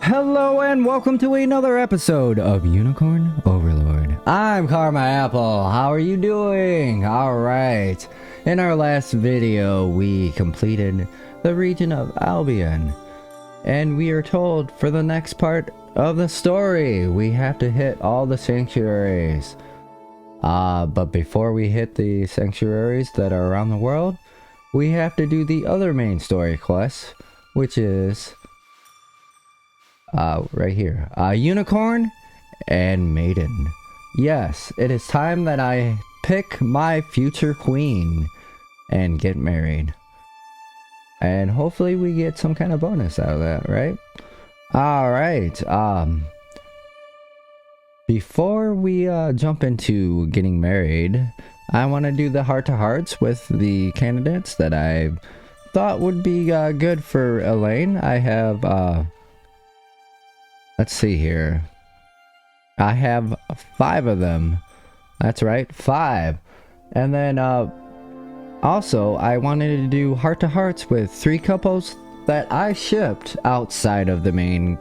Hello and welcome to another episode of Unicorn Overlord. I'm Carma Apple. How are you doing? Alright. In our last video, we completed the region of Albion. And we are told for the next part of the story, we have to hit all the sanctuaries. But before we hit the sanctuaries that are around the world, we have to do the other main story quest, which is right here. Unicorn and Maiden. Yes, it is time that I pick my future queen and get married. And hopefully we get some kind of bonus out of that, right? Alright, before we jump into getting married, I want to do the heart-to-hearts with the candidates that I thought would be good for Alain. I have, let's see here. I have 5 of them. That's right, 5. And then, also, I wanted to do heart-to-hearts with 3 couples that I shipped outside of the main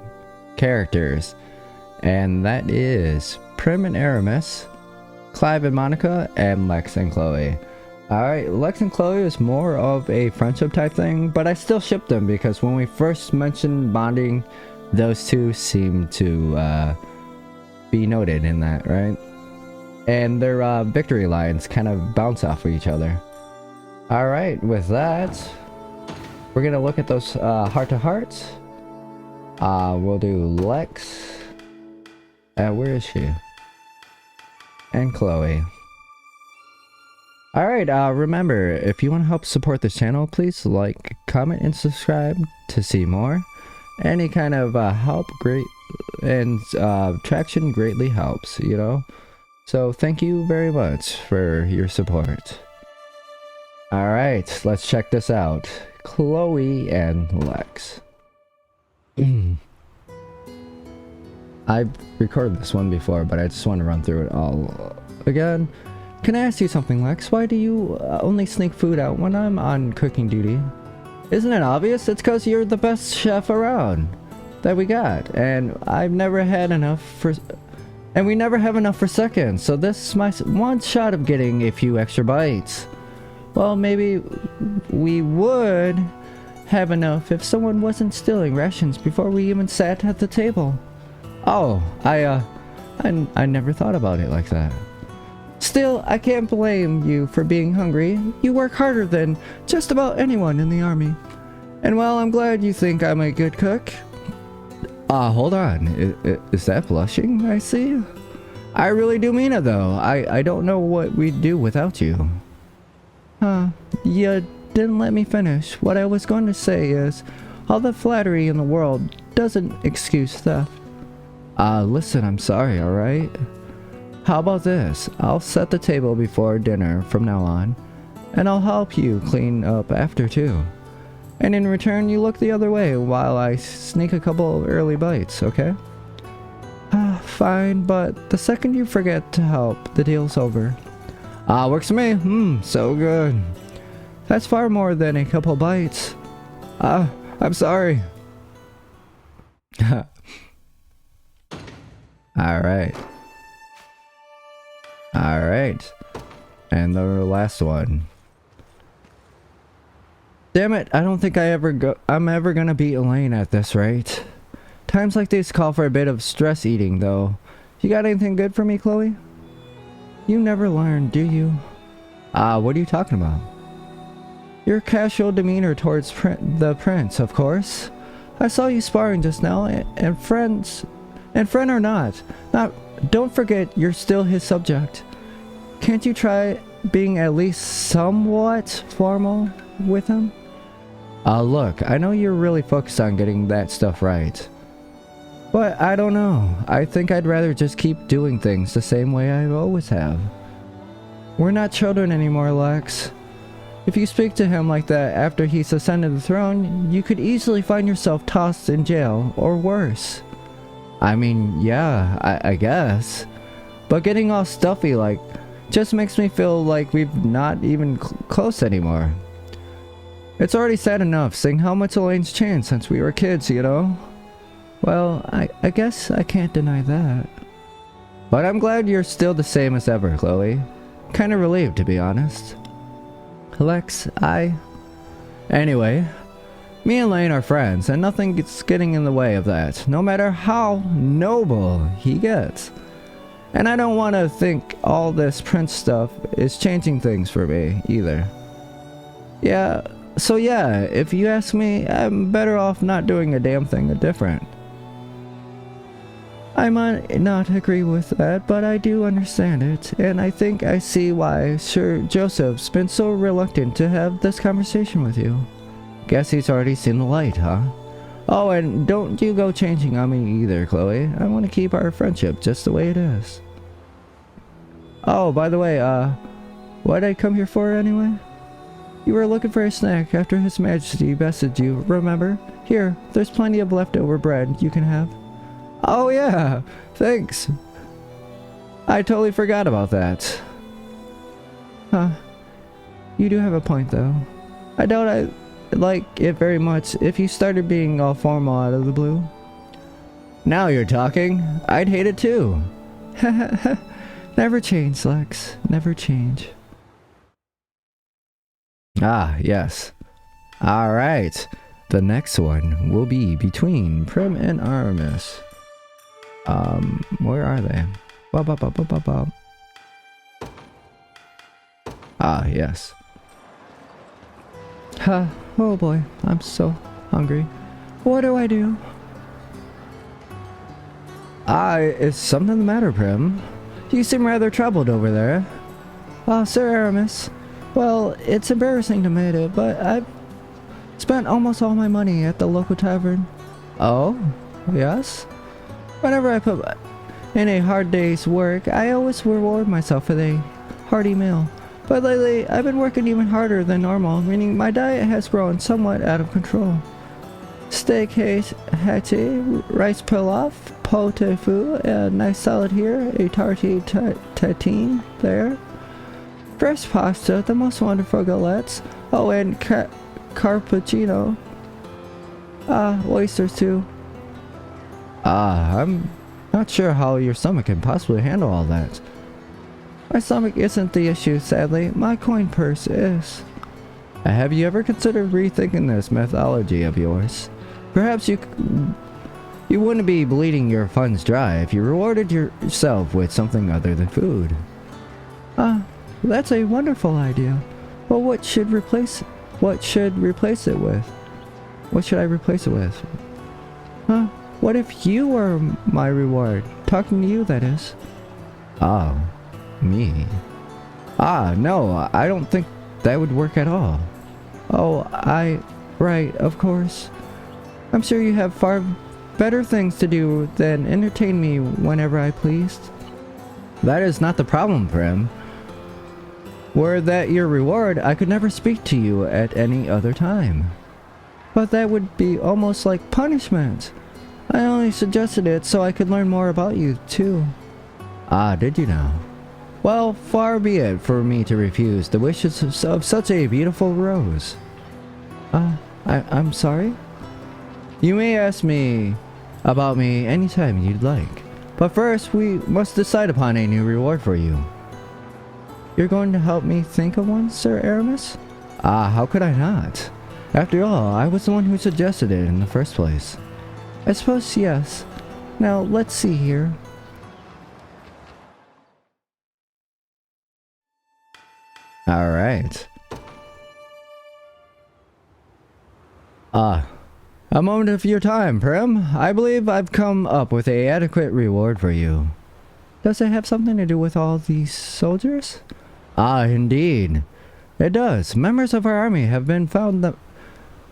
characters. And that is Prim and Aramis, Clive and Monica, and Lex and Chloe. Alright, Lex and Chloe is more of a friendship type thing, but I still ship them because when we first mentioned bonding, those two seem to be noted in that, right? And their victory lines kind of bounce off of each other. Alright, with that, we're gonna look at those heart-to-hearts. We'll do Lex. Where is she? And Chloe. Alright, remember, if you want to help support this channel, please like, comment, and subscribe to see more. Any kind of help and traction greatly helps, you know? So thank you very much for your support. Alright, let's check this out. Chloe and Lex. I've recorded this one before, but I just want to run through it all again. Can I ask you something, Lex? Why do you only sneak food out when I'm on cooking duty? Isn't it obvious? It's because you're the best chef around that we got, and I've never had enough for... And we never have enough for seconds, so this is my one shot of getting a few extra bites. Well, maybe we would have enough if someone wasn't stealing rations before we even sat at the table. Oh, I never thought about it like that. Still, I can't blame you for being hungry. You work harder than just about anyone in the army. And while I'm glad you think I'm a good cook... hold on. Is that blushing I see? I really do mean it though. I don't know what we'd do without you. Huh, you didn't let me finish. What I was going to say is, all the flattery in the world doesn't excuse theft. Listen, I'm sorry, alright? How about this? I'll set the table before dinner from now on, and I'll help you clean up after too. And in return, you look the other way while I sneak a couple early bites, okay? Fine, but the second you forget to help, the deal's over. Works for me. So good. That's far more than a couple bites. I'm sorry. Alright. Alright. And the last one. Damn it, I don't think I'm ever gonna beat Alain at this, right? Times like these call for a bit of stress eating, though. You got anything good for me, Chloe? You never learn, do you? What are you talking about? Your casual demeanor towards the prince, of course. I saw you sparring just now, and friend or not, don't forget you're still his subject. Can't you try being at least somewhat formal with him? Look, I know you're really focused on getting that stuff right. But I don't know. I think I'd rather just keep doing things the same way I always have. We're not children anymore, Lex. If you speak to him like that after he's ascended the throne, you could easily find yourself tossed in jail, or worse. I mean, yeah, I guess. But getting all stuffy like just makes me feel like we're not even close anymore. It's already sad enough seeing how much Elaine's changed since we were kids, you know? Well, I guess I can't deny that. But I'm glad you're still the same as ever, Chloe. Kinda relieved, to be honest. Lex, Anyway, me and Alain are friends, and nothing's getting in the way of that, no matter how noble he gets. And I don't want to think all this prince stuff is changing things for me, either. So yeah, if you ask me, I'm better off not doing a damn thing different. I might not agree with that, but I do understand it, and I think I see why Sir Joseph's been so reluctant to have this conversation with you. Guess he's already seen the light, huh? Oh, and don't you go changing on me either, Chloe. I want to keep our friendship just the way it is. Oh, by the way, what'd I come here for anyway? You were looking for a snack after His Majesty bested you, remember? Here, there's plenty of leftover bread you can have. Oh yeah, thanks. I totally forgot about that. Huh. You do have a point though. I doubt I like it very much if you started being all formal out of the blue. Now you're talking. I'd hate it too. Never change, Lex. Never change. Ah, yes. Alright. The next one will be between Prim and Aramis. Where are they? Ah, yes. Oh boy, I'm so hungry. What do I do? Is something the matter, Prim? You seem rather troubled over there. Sir Aramis. Well, it's embarrassing to admit it, but I've spent almost all my money at the local tavern. Oh? Yes? Whenever I put in a hard day's work, I always reward myself with a hearty meal. But lately, I've been working even harder than normal, meaning my diet has grown somewhat out of control. Steak hati, rice pilaf, pot au feu, a nice salad here, a tarte tatine there. Fresh pasta, the most wonderful galettes. Oh, and carpaccio. Oysters too. I'm not sure how your stomach can possibly handle all that. My stomach isn't the issue, sadly. My coin purse is. Have you ever considered rethinking this methodology of yours? Perhaps you wouldn't be bleeding your funds dry if you rewarded yourself with something other than food. That's a wonderful idea. But what should I replace it with? What should I replace it with? What if you were my reward? Talking to you, that is. Oh, me? No, I don't think that would work at all. Oh, right, of course. I'm sure you have far better things to do than entertain me whenever I pleased. That is not the problem, Prim. Were that your reward, I could never speak to you at any other time. But that would be almost like punishment. I only suggested it so I could learn more about you, too. Did you now? Well, far be it for me to refuse the wishes of such a beautiful rose. I'm sorry? You may ask me about me anytime you'd like. But first, we must decide upon a new reward for you. You're going to help me think of one, Sir Aramis? How could I not? After all, I was the one who suggested it in the first place. I suppose yes. Now, let's see here. Alright. A moment of your time, Prim. I believe I've come up with an adequate reward for you. Does it have something to do with all these soldiers? Indeed. It does. Members of our army have been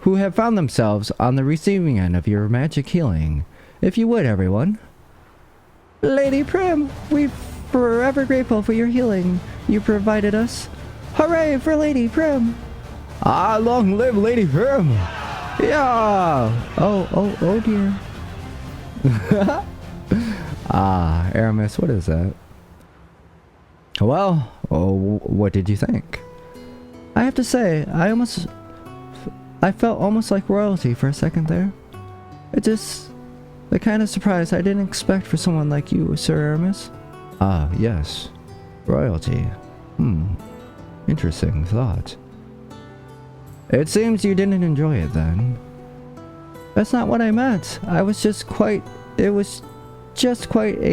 who have found themselves on the receiving end of your magic healing. If you would, everyone. Lady Prim, we're forever grateful for your healing you provided us. Hooray for Lady Prim! Long live Lady Prim! Yeah! Oh dear. Aramis, what is that? Well, what did you think? I have to say, I felt almost like royalty for a second there. It The kind of surprise I didn't expect for someone like you, Sir Aramis. Ah, yes. Royalty. Interesting thought. It seems you didn't enjoy it then. That's not what I meant. It was just quite a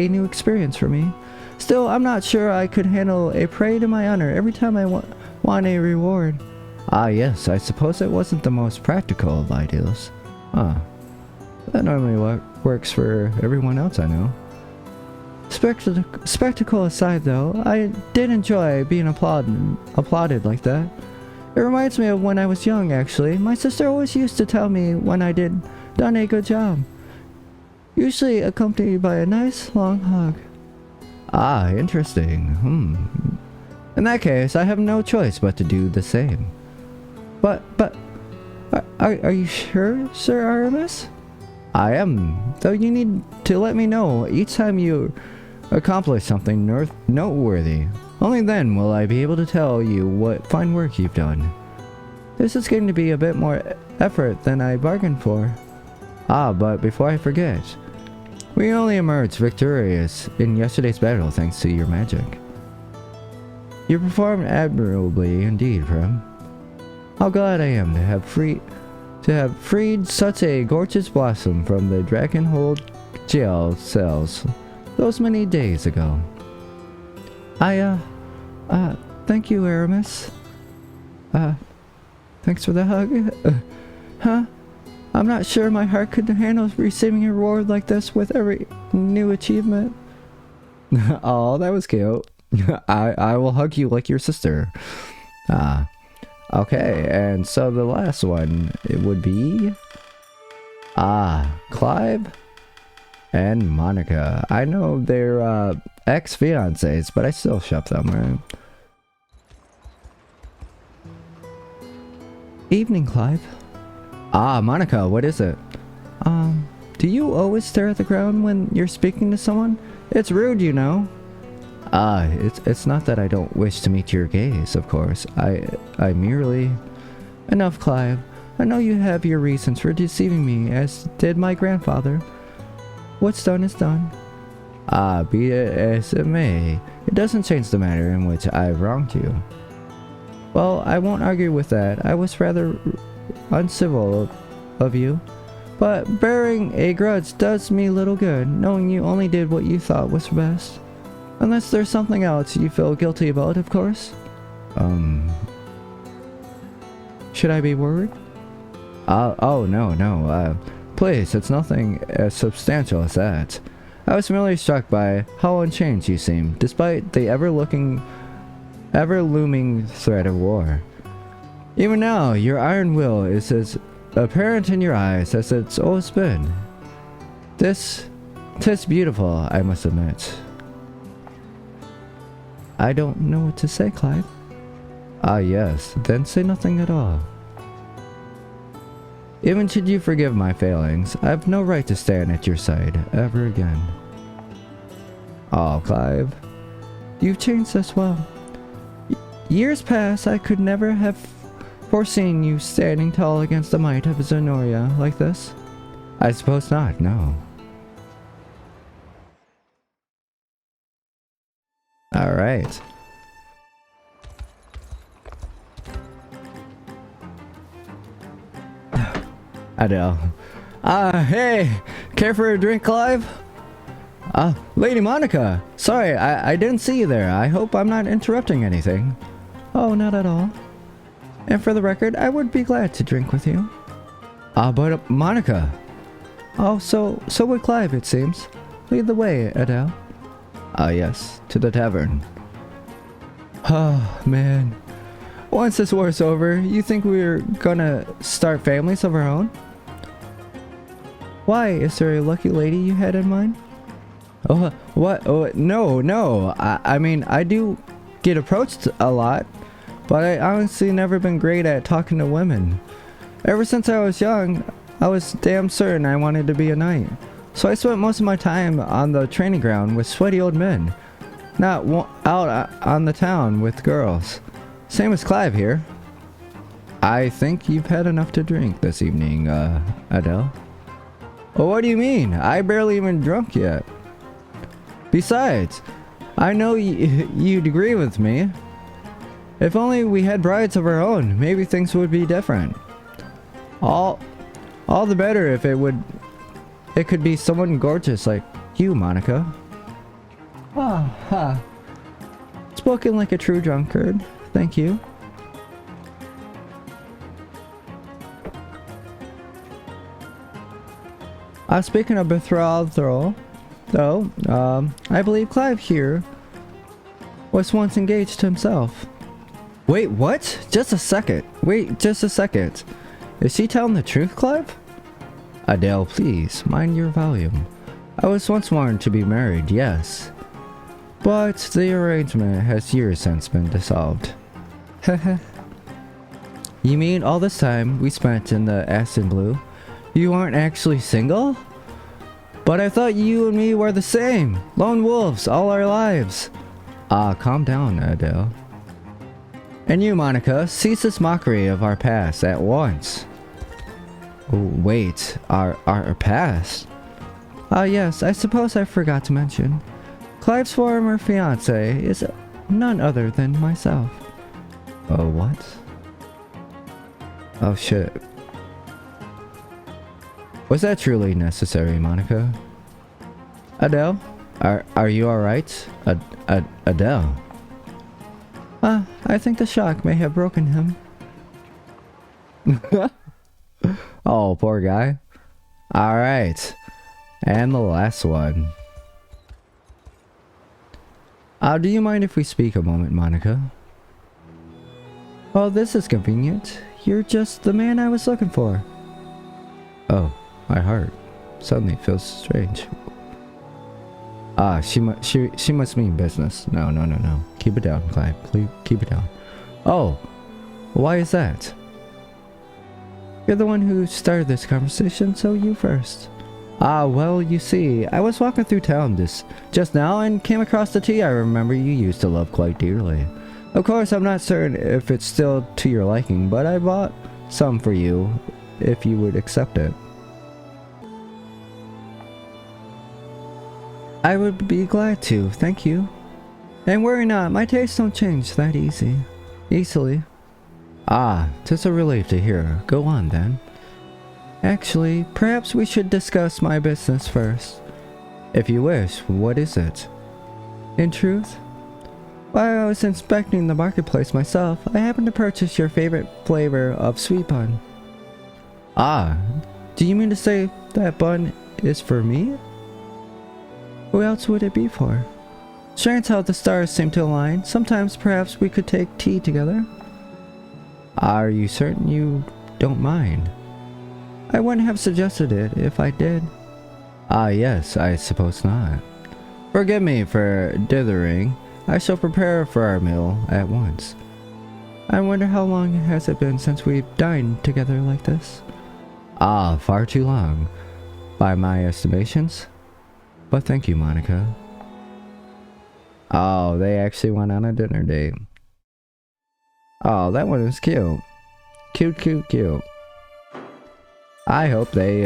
new experience for me. Still, I'm not sure I could handle a prey to my honor every time I want a reward. Ah yes, I suppose it wasn't the most practical of ideas. That normally works for everyone else I know. Spectacle aside though, I did enjoy being applauded like that. It reminds me of when I was young actually. My sister always used to tell me when I done a good job. Usually accompanied by a nice long hug. Ah, interesting. In that case, I have no choice but to do the same. But, are you sure, Sir Aramis? I am, though you need to let me know each time you accomplish something noteworthy. Only then will I be able to tell you what fine work you've done. This is going to be a bit more effort than I bargained for. But before I forget, we only emerged victorious in yesterday's battle thanks to your magic. You performed admirably indeed, Prim. How glad I am to have freed such a gorgeous blossom from the Dragonhold jail cells those many days ago. Thank you, Aramis. Thanks for the hug. I'm not sure my heart could handle receiving a reward like this with every new achievement. Oh, that was cute. I will hug you like your sister. Okay, and so the last one, it would be... Clive and Monica. I know they're ex-fiancés, but I still shop them, right? Evening, Clive. Monica, what is it? Do you always stare at the ground when you're speaking to someone? It's rude, you know. It's not that I don't wish to meet your gaze, of course. I merely... Enough, Clive. I know you have your reasons for deceiving me, as did my grandfather. What's done is done. Be it as it may, it doesn't change the manner in which I've wronged you. Well, I won't argue with that. I was rather uncivil of you. But bearing a grudge does me little good, knowing you only did what you thought was best. Unless there's something else you feel guilty about, of course. Should I be worried? Oh, no. Please, it's nothing as substantial as that. I was merely struck by how unchanged you seem, despite the ever-looming threat of war. Even now, your iron will is as apparent in your eyes as it's always been. Tis beautiful, I must admit. I don't know what to say, Clive. Yes, then say nothing at all. Even should you forgive my failings, I have no right to stand at your side ever again. Oh, Clive, you've changed as well. Years past, I could never have foreseen you standing tall against the might of Zenoiran like this. I suppose not, no. Alright. Adele. Hey! Care for a drink, Clive? Lady Monica! Sorry, I didn't see you there. I hope I'm not interrupting anything. Oh, not at all. And for the record, I would be glad to drink with you. But Monica! Oh, so would Clive, it seems. Lead the way, Adele. Yes, to the tavern. Oh, man. Once this war's over, you think we're gonna start families of our own? Why? Is there a lucky lady you had in mind? Oh, what? Oh, no. I mean, I do get approached a lot, but I honestly never been great at talking to women. Ever since I was young, I was damn certain I wanted to be a knight. So I spent most of my time on the training ground with sweaty old men, not out on the town with girls. Same as Clive here. I think you've had enough to drink this evening, Adele. Oh, what do you mean? I barely even drunk yet. Besides, I know you'd agree with me. If only we had brides of our own, maybe things would be different. All the better if it could be someone gorgeous like you, Monica. Ah, ha. Spoken like a true drunkard. Thank you. Speaking of betrothal, though, I believe Clive here was once engaged himself. Wait, what? Just a second. Wait, just a second. Is she telling the truth, Clive? Adele, please, mind your volume. I was once warned to be married, yes. But the arrangement has years since been dissolved. Heh. You mean all this time we spent in the Aston Blue, you aren't actually single? But I thought you and me were the same. Lone wolves all our lives. Calm down, Adele. And you, Monica, cease this mockery of our past at once. Oh, wait, our past? Yes, I suppose I forgot to mention. Clive's former fiancé is none other than myself. Oh, what? Oh, shit. Was that truly necessary, Monica? Adele? Are you alright? Adele? I think the shock may have broken him. Oh, poor guy. Alright. And the last one. Do you mind if we speak a moment, Monica? Oh, this is convenient. You're just the man I was looking for. Oh, my heart suddenly feels strange. She must mean business. No. Keep it down, Clive. Please keep it down. Oh, why is that? You're the one who started this conversation, so you first. Well, you see, I was walking through town just now and came across the tea I remember you used to love quite dearly. Of course, I'm not certain if it's still to your liking, but I bought some for you, if you would accept it. I would be glad to, thank you. And worry not, my tastes don't change that easily. 'Tis a relief to hear. Go on then. Actually, perhaps we should discuss my business first. If you wish, what is it? In truth, while I was inspecting the marketplace myself, I happened to purchase your favorite flavor of sweet bun. Do you mean to say that bun is for me? Who else would it be for? Strange how the stars seem to align. Sometimes perhaps we could take tea together. Are you certain you don't mind? I wouldn't have suggested it if I did. Yes, I suppose not. Forgive me for dithering. I shall prepare for our meal at once. I wonder how long has it been since we've dined together like this? Far too long, by my estimations. But thank you, Monica. Oh, they actually went on a dinner date. Oh, that one is cute. Cute. I hope they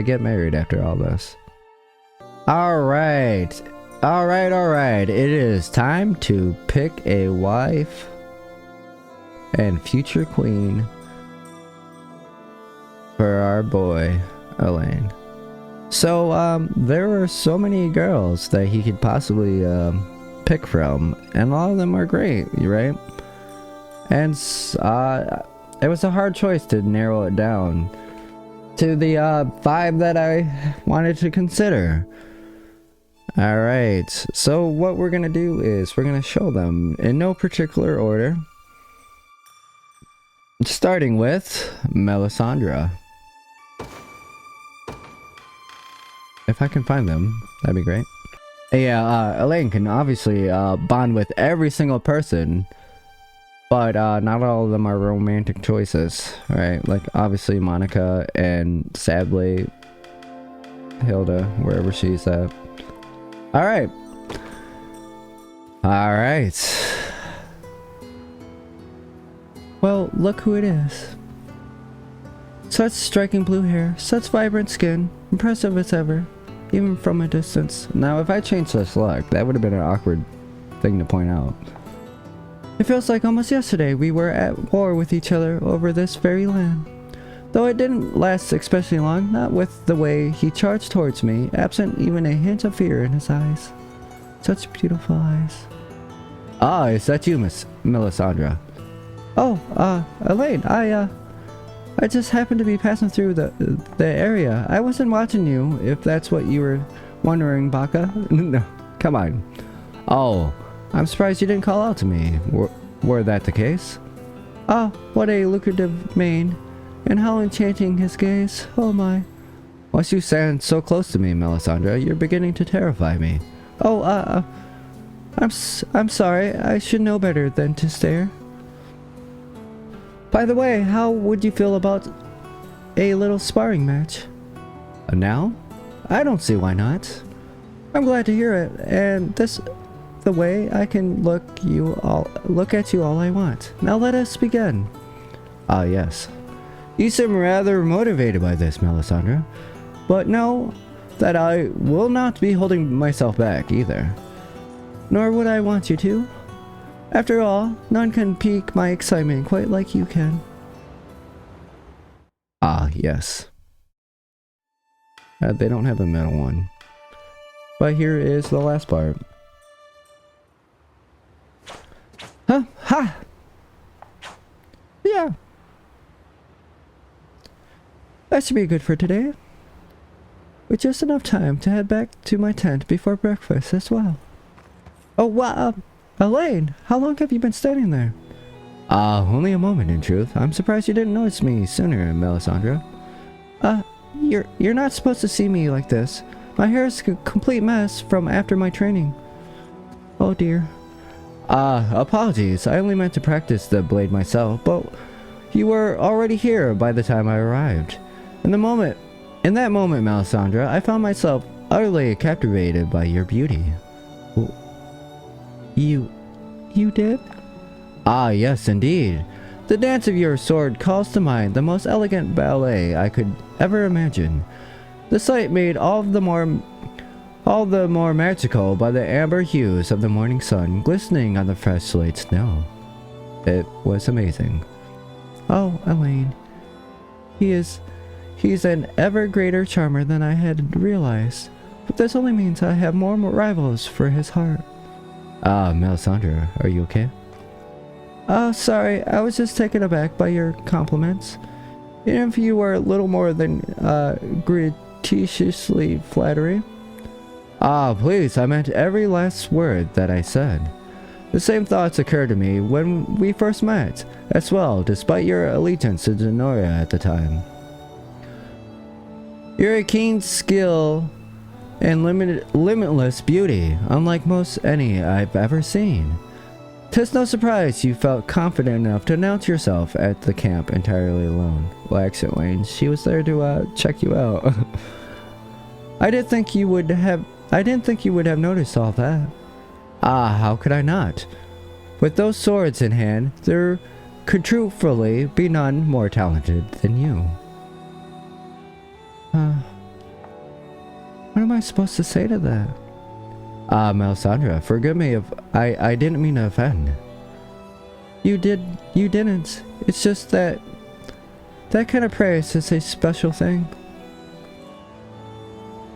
get married after all this. Alright. It is time to pick a wife and future queen for our boy, Alain. So, there were so many girls that he could possibly pick from, and a lot of them are great, right? And it was a hard choice to narrow it down to the 5 that I wanted to consider. Alright, so what we're gonna do is we're gonna show them in no particular order, starting with Melisandre. If I can find them, that'd be great. Yeah, Alain can obviously bond with every single person, but not all of them are romantic choices, right? Like, obviously Monica and sadly Hilda, wherever she's at. Alright. Well, look who it is. Such striking blue hair, such vibrant skin, impressive as ever, even from a distance. Now, if I changed this look, that would have been an awkward thing to point out. It feels like almost yesterday we were at war with each other over this very land. Though it didn't last especially long, not with the way he charged towards me, absent even a hint of fear in his eyes. Such beautiful eyes. Ah, is that you, Miss Melisandre? Oh, Alain, I just happened to be passing through the area. I wasn't watching you, if that's what you were wondering, Baka. No, come on. Oh, I'm surprised you didn't call out to me. Were that the case? Ah, what a lucrative mane. And how enchanting his gaze. Oh my. Once you stand so close to me, Melisandre, you're beginning to terrify me. Oh, I'm sorry. I should know better than to stare. By the way, how would you feel about a little sparring match? Now? I don't see why not. I'm glad to hear it, and the way I can look at you all I want. Now let us begin. Ah, yes. You seem rather motivated by this, Melisandre. But know that I will not be holding myself back either. Nor would I want you to. After all, none can pique my excitement quite like you can. Ah, yes. They don't have a middle one. But here is the last part. Huh? Ha! Yeah. That should be good for today. With just enough time to head back to my tent before breakfast as well. Oh, wow. Alain, how long have you been standing there? Only a moment in truth. I'm surprised you didn't notice me sooner, Melisandre. You're not supposed to see me like this. My hair is a complete mess from after my training. Oh dear. Apologies. I only meant to practice the blade myself, but you were already here by the time I arrived. In that moment, Melisandre, I found myself utterly captivated by your beauty. You did? Ah, yes, indeed. The dance of your sword calls to mind the most elegant ballet I could ever imagine. The sight made all the more magical by the amber hues of the morning sun glistening on the fresh laid snow. It was amazing. Oh, Alain. He's an ever greater charmer than I had realized. But this only means I have more rivals for his heart. Melisandre, are you okay? Sorry, I was just taken aback by your compliments. Even if you were a little more than, gratuitously flattering. Please, I meant every last word that I said. The same thoughts occurred to me when we first met, as well, despite your allegiance to Zenoiran at the time. You're a keen skill and limitless beauty, unlike most any I've ever seen. 'Tis no surprise you felt confident enough to announce yourself at the camp entirely alone. Well, actually, Wayne, she was there to check you out. I didn't think you would have noticed all that. How could I not? With those swords in hand, there could truthfully be none more talented than you. What am I supposed to say to that? Melisandre, forgive me if I didn't mean to offend. You didn't. It's just that kind of praise is a special thing.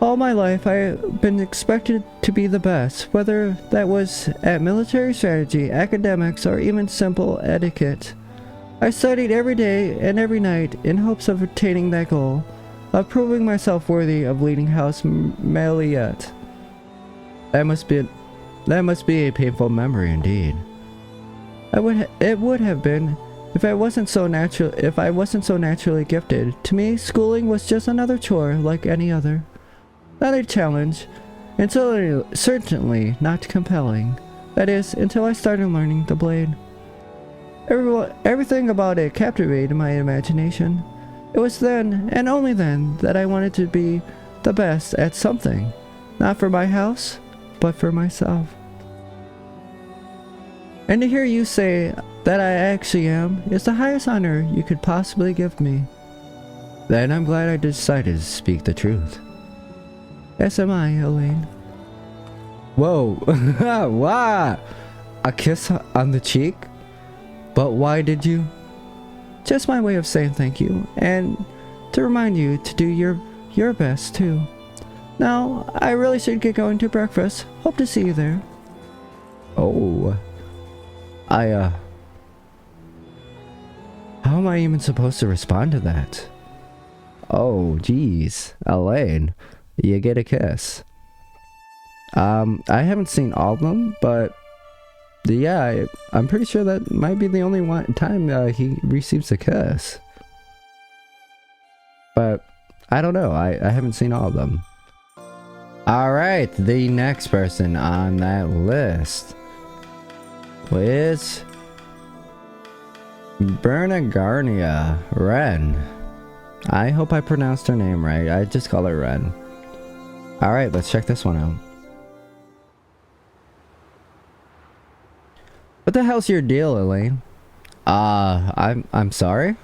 All my life I've been expected to be the best, whether that was at military strategy, academics, or even simple etiquette. I studied every day and every night in hopes of attaining that goal, of proving myself worthy of leading House Maliet. That must be a painful memory indeed. It would have been if I wasn't so naturally gifted. To me, schooling was just another chore like any other. Not a challenge, and certainly not compelling. That is, until I started learning the blade. Everything about it captivated my imagination. It was then, and only then, that I wanted to be the best at something. Not for my house, but for myself. And to hear you say that I actually am is the highest honor you could possibly give me. Then I'm glad I decided to speak the truth. As am I, Alain. Whoa. Wow. A kiss on the cheek? But why did you? Just my way of saying thank you, and to remind you to do your best too. Now, I really should get going to breakfast. Hope to see you there. Oh. How am I even supposed to respond to that? Oh, geez. Alain, you get a kiss. I haven't seen all of them, but yeah, I'm pretty sure that might be the only one time he receives a kiss. But I don't know. I haven't seen all of them. Alright, the next person on that list is Bernagarnia Ren. I hope I pronounced her name right. I just call her Ren. Alright, let's check this one out. What the hell's your deal, Alain? I'm sorry?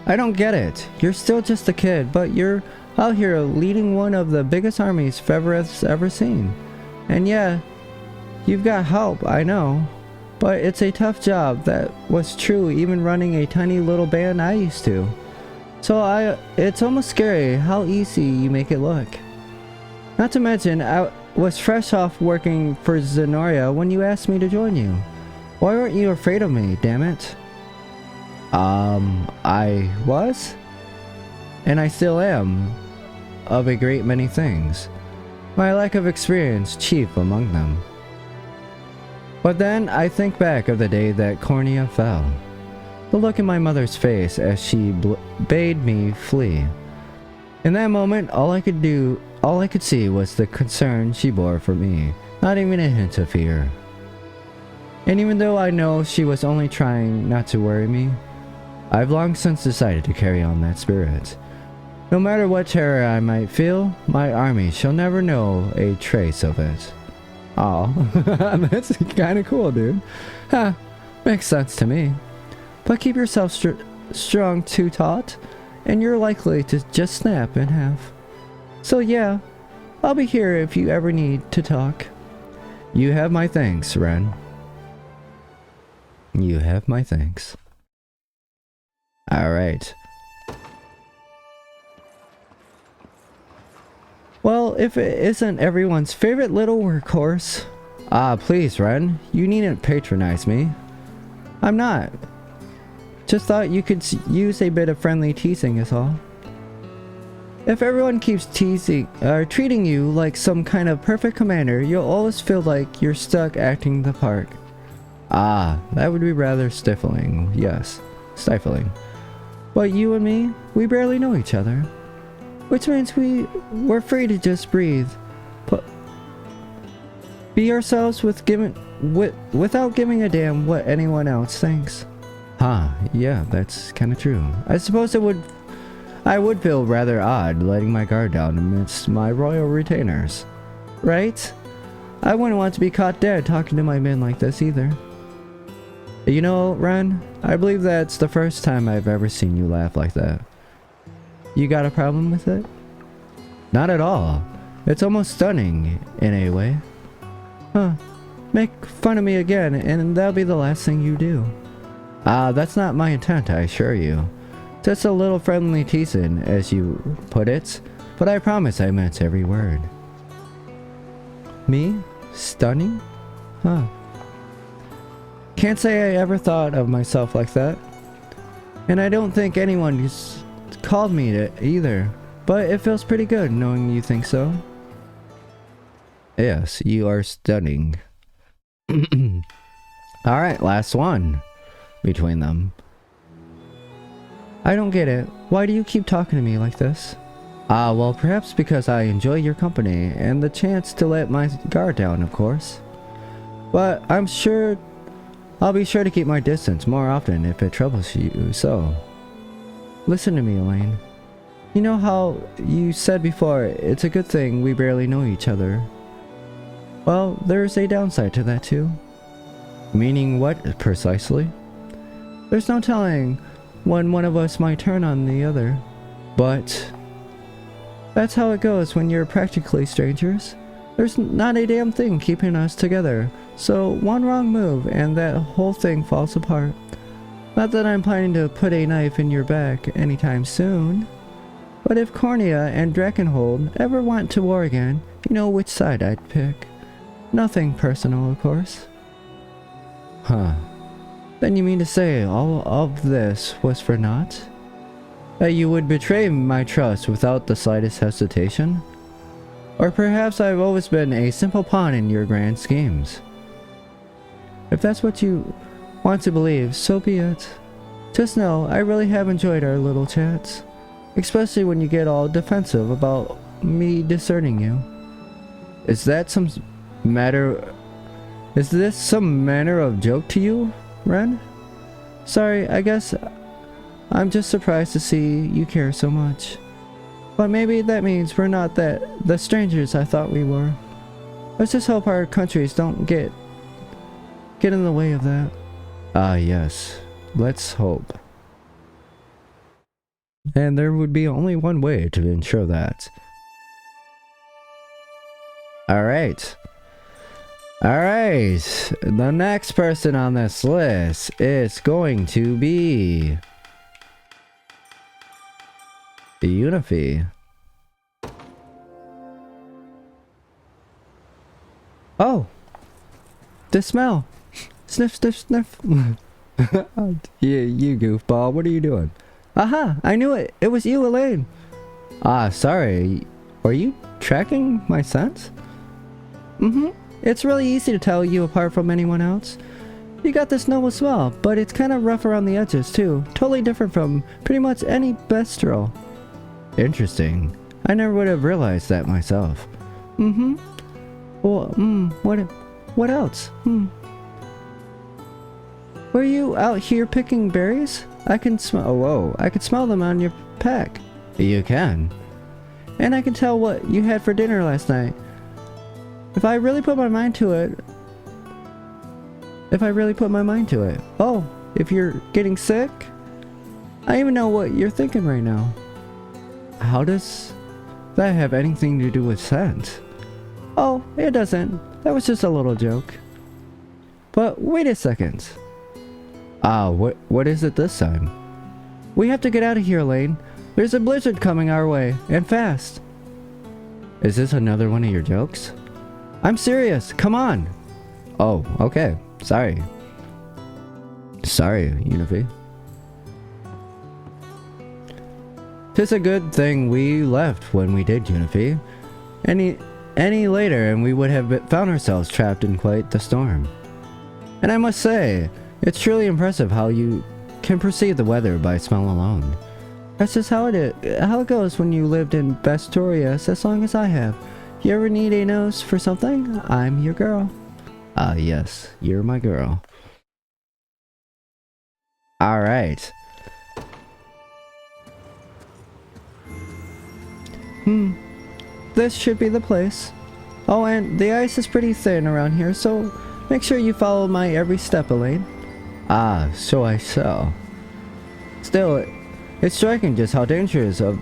I don't get it. You're still just a kid, but you're out here leading one of the biggest armies Fevrith's ever seen. And yeah, you've got help, I know. But it's a tough job. That was true even running a tiny little band I used to. So it's almost scary how easy you make it look. Not to mention, I was fresh off working for Zenoiran when you asked me to join you. Why weren't you afraid of me, damn it? I was? And I still am. Of a great many things. My lack of experience chief among them. But then I think back of the day that Cornea fell. The look in my mother's face as she bade me flee. In that moment, all I could see was the concern she bore for me, not even a hint of fear. And even though I know she was only trying not to worry me, I've long since decided to carry on that spirit. No matter what terror I might feel, my army shall never know a trace of it. Aw, that's kinda cool, dude. Huh, makes sense to me. But keep yourself strong too taut, and you're likely to just snap in half. So yeah, I'll be here if you ever need to talk. You have my thanks, Ren. You have my thanks. Alright. Well, if it isn't everyone's favorite little workhorse. Please, Ren, you needn't patronize me. I'm not. Just thought you could use a bit of friendly teasing is all. If everyone keeps treating you like some kind of perfect commander, you'll always feel like you're stuck acting the part. That would be rather stifling, yes, stifling. But you and me, we barely know each other. Which means we're free to just breathe. Be ourselves without giving a damn what anyone else thinks. Yeah, that's kinda true. I suppose I would feel rather odd letting my guard down amidst my royal retainers. Right? I wouldn't want to be caught dead talking to my men like this either. You know, Ren, I believe that's the first time I've ever seen you laugh like that. You got a problem with it? Not at all. It's almost stunning, in a way. Make fun of me again, and that'll be the last thing you do. That's not my intent, I assure you. Just a little friendly teasing, as you put it, but I promise I meant every word. Me? Stunning? Can't say I ever thought of myself like that. And I don't think anyone called me it either, but it feels pretty good knowing you think so. Yes, you are stunning. Alright, last one between them. I don't get it. Why do you keep talking to me like this? Well, perhaps because I enjoy your company and the chance to let my guard down, of course. But I'll be sure to keep my distance more often if it troubles you so. Listen to me, Alain. You know how you said before, it's a good thing we barely know each other. Well, there's a downside to that too. Meaning what, precisely? There's no telling when one of us might turn on the other. But That's how it goes when you're practically strangers. There's not a damn thing keeping us together, so one wrong move and that whole thing falls apart. Not that I'm planning to put a knife in your back anytime soon, but if Cornea and Drakenhold ever went to war again, you know which side I'd pick. Nothing personal, of course. Huh. Then you mean to say all of this was for naught? That you would betray my trust without the slightest hesitation? Or perhaps I've always been a simple pawn in your grand schemes. If that's what you want to believe, so be it. Just know, I really have enjoyed our little chats. Especially when you get all defensive about me deserting you. Is this some manner of joke to you, Ren? Sorry, I guess I'm just surprised to see you care so much. But maybe that means we're not the strangers I thought we were. Let's just hope our countries don't get in the way of that. Ah, yes. Let's hope. And there would be only one way to ensure that. Alright. Alright. The next person on this list is going to be Unify. Oh! The smell! Sniff, sniff, sniff. Yeah, you goofball, what are you doing? Aha! I knew it! It was you, Alain! Ah, sorry. Are you tracking my scent? Mm-hmm. It's really easy to tell you apart from anyone else. You got this noble smell, but it's kind of rough around the edges too. Totally different from pretty much any bestial. Interesting. I never would have realized that myself. Mm-hmm. Well, what else? Were you out here picking berries? I can smell. Oh, whoa! I can smell them on your pack. You can. And I can tell what you had for dinner last night. If I really put my mind to it. Oh, if you're getting sick? I even know what you're thinking right now. How does that have anything to do with scent? Oh, it doesn't. That was just a little joke. But wait a second. Ah, what is it this time? We have to get out of here, Alain. There's a blizzard coming our way, and fast. Is this another one of your jokes? I'm serious, come on! Oh, okay. Sorry. Sorry, Unify. 'Tis a good thing we left when we did, Unify. Any later and we would have found ourselves trapped in quite the storm. And I must say, it's truly impressive how you can perceive the weather by smell alone. That's just how it goes when you lived in Bastorius as long as I have. You ever need a nose for something? I'm your girl. Ah, yes, you're my girl. Alright. This should be the place. Oh, and the ice is pretty thin around here, so make sure you follow my every step, Alain. Ah, so I shall. Still, it's striking just how dangerous of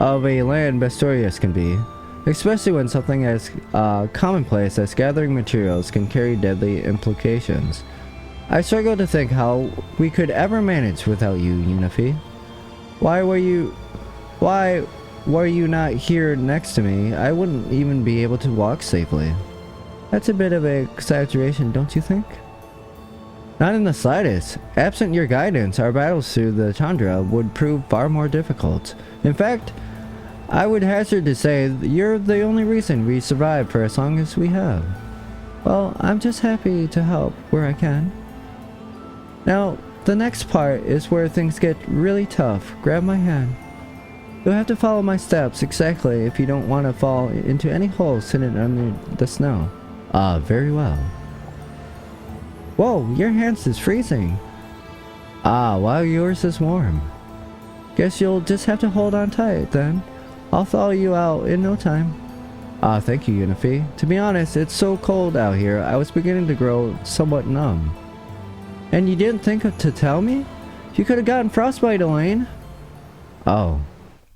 a land Bastorius can be. Especially when something as commonplace as gathering materials can carry deadly implications. I struggle to think how we could ever manage without you, Unify. Why were you not here next to me? I wouldn't even be able to walk safely. That's a bit of an exaggeration, don't you think? Not in the slightest. Absent your guidance, our battles through the tundra would prove far more difficult. In fact, I would hazard to say you're the only reason we survived for as long as we have. Well, I'm just happy to help where I can. Now, the next part is where things get really tough. Grab my hand. You'll have to follow my steps exactly if you don't want to fall into any holes hidden under the snow. Ah, very well. Whoa, your hand is freezing. Ah, while yours is warm. Guess you'll just have to hold on tight then. I'll thaw you out in no time. Ah, thank you, Unify. To be honest, it's so cold out here, I was beginning to grow somewhat numb. And you didn't think to tell me? You could have gotten frostbite, Alain. Oh,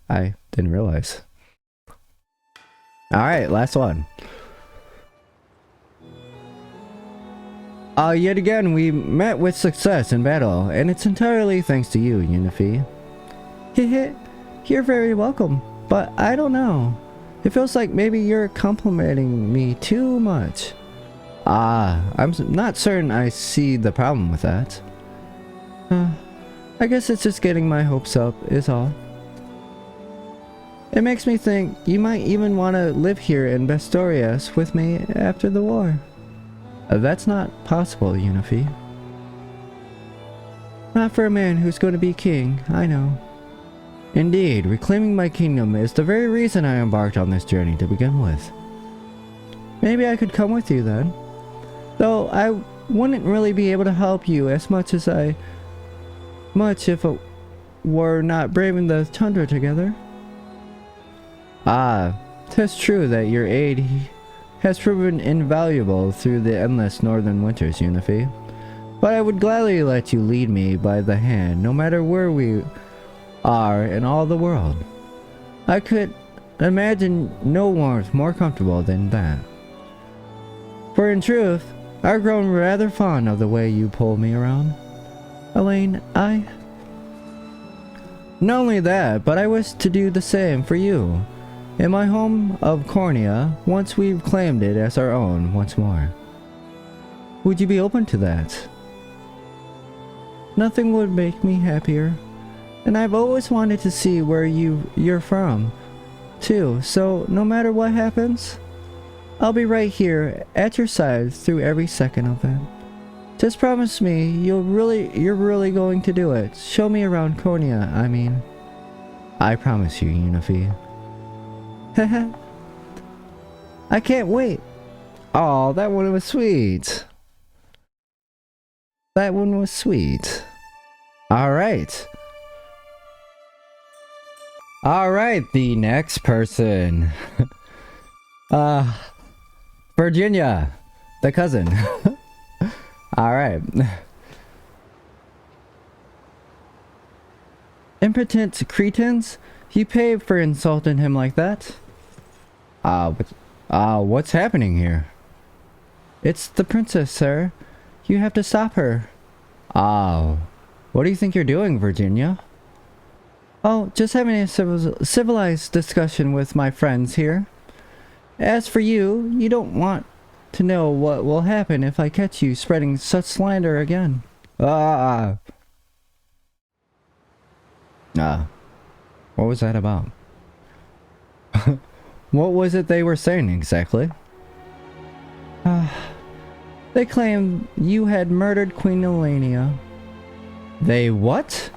I didn't realize. Alright, last one. Yet again, we met with success in battle, and it's entirely thanks to you, Unifi. Heh, you're very welcome, but I don't know. It feels like maybe you're complimenting me too much. I'm not certain I see the problem with that. I guess it's just getting my hopes up, is all. It makes me think you might even want to live here in Bestorias with me after the war. That's not possible, Unifi. Not for a man who's going to be king, I know. Indeed, reclaiming my kingdom is the very reason I embarked on this journey to begin with. Maybe I could come with you then. Though I wouldn't really be able to help you as much if it were not braving the tundra together. 'Tis true that your aid has proven invaluable through the endless northern winters, Unifi. But I would gladly let you lead me by the hand, no matter where we are in all the world. I could imagine no warmth more comfortable than that. For in truth, I've grown rather fond of the way you pull me around. Alain, Not only that, but I wish to do the same for you. In my home of Cornea, once we've claimed it as our own once more. Would you be open to that? Nothing would make me happier. And I've always wanted to see where you're from, too, so no matter what happens, I'll be right here at your side through every second of it. Just promise me you're really going to do it. Show me around Cornea, I mean. I promise you, Unifi. Haha. I can't wait. Oh, that one was sweet. That one was sweet. Alright. Alright, the next person. Virginia, the cousin. Alright. Impotent cretins? You paid for insulting him like that? What's happening here? It's the princess, sir. You have to stop her. What do you think you're doing, Virginia? Oh, just having a civilized discussion with my friends here. As for you, you don't want to know what will happen if I catch you spreading such slander again. What was that about? What was it they were saying exactly? They claimed you had murdered Queen Elenia. They what?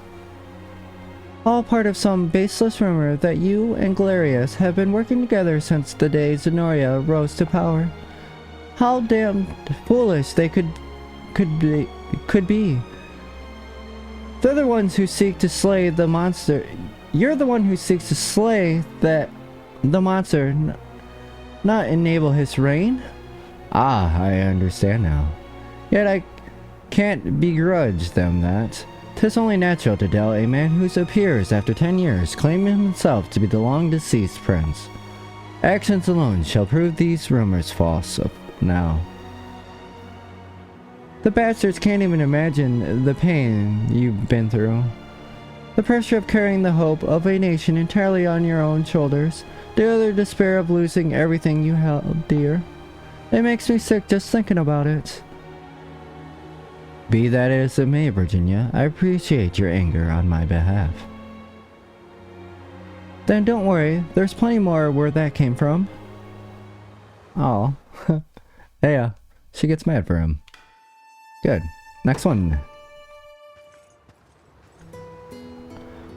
All part of some baseless rumor that you and Galerius have been working together since the day Zenoria rose to power. How damn foolish they could be. They're the ones who seek to slay the monster. You're the one who seeks to slay the monster, not enable his reign? I understand now. Yet I can't begrudge them that. 'Tis only natural to doubt a man who appears after 10 years, claiming himself to be the long-deceased prince. Actions alone shall prove these rumors false now. The bastards can't even imagine the pain you've been through. The pressure of carrying the hope of a nation entirely on your own shoulders, the utter despair of losing everything you held dear. It makes me sick just thinking about it. Be that as it may, Virginia, I appreciate your anger on my behalf. Then don't worry, there's plenty more where that came from. Oh. Yeah, she gets mad for him. Good. Next one.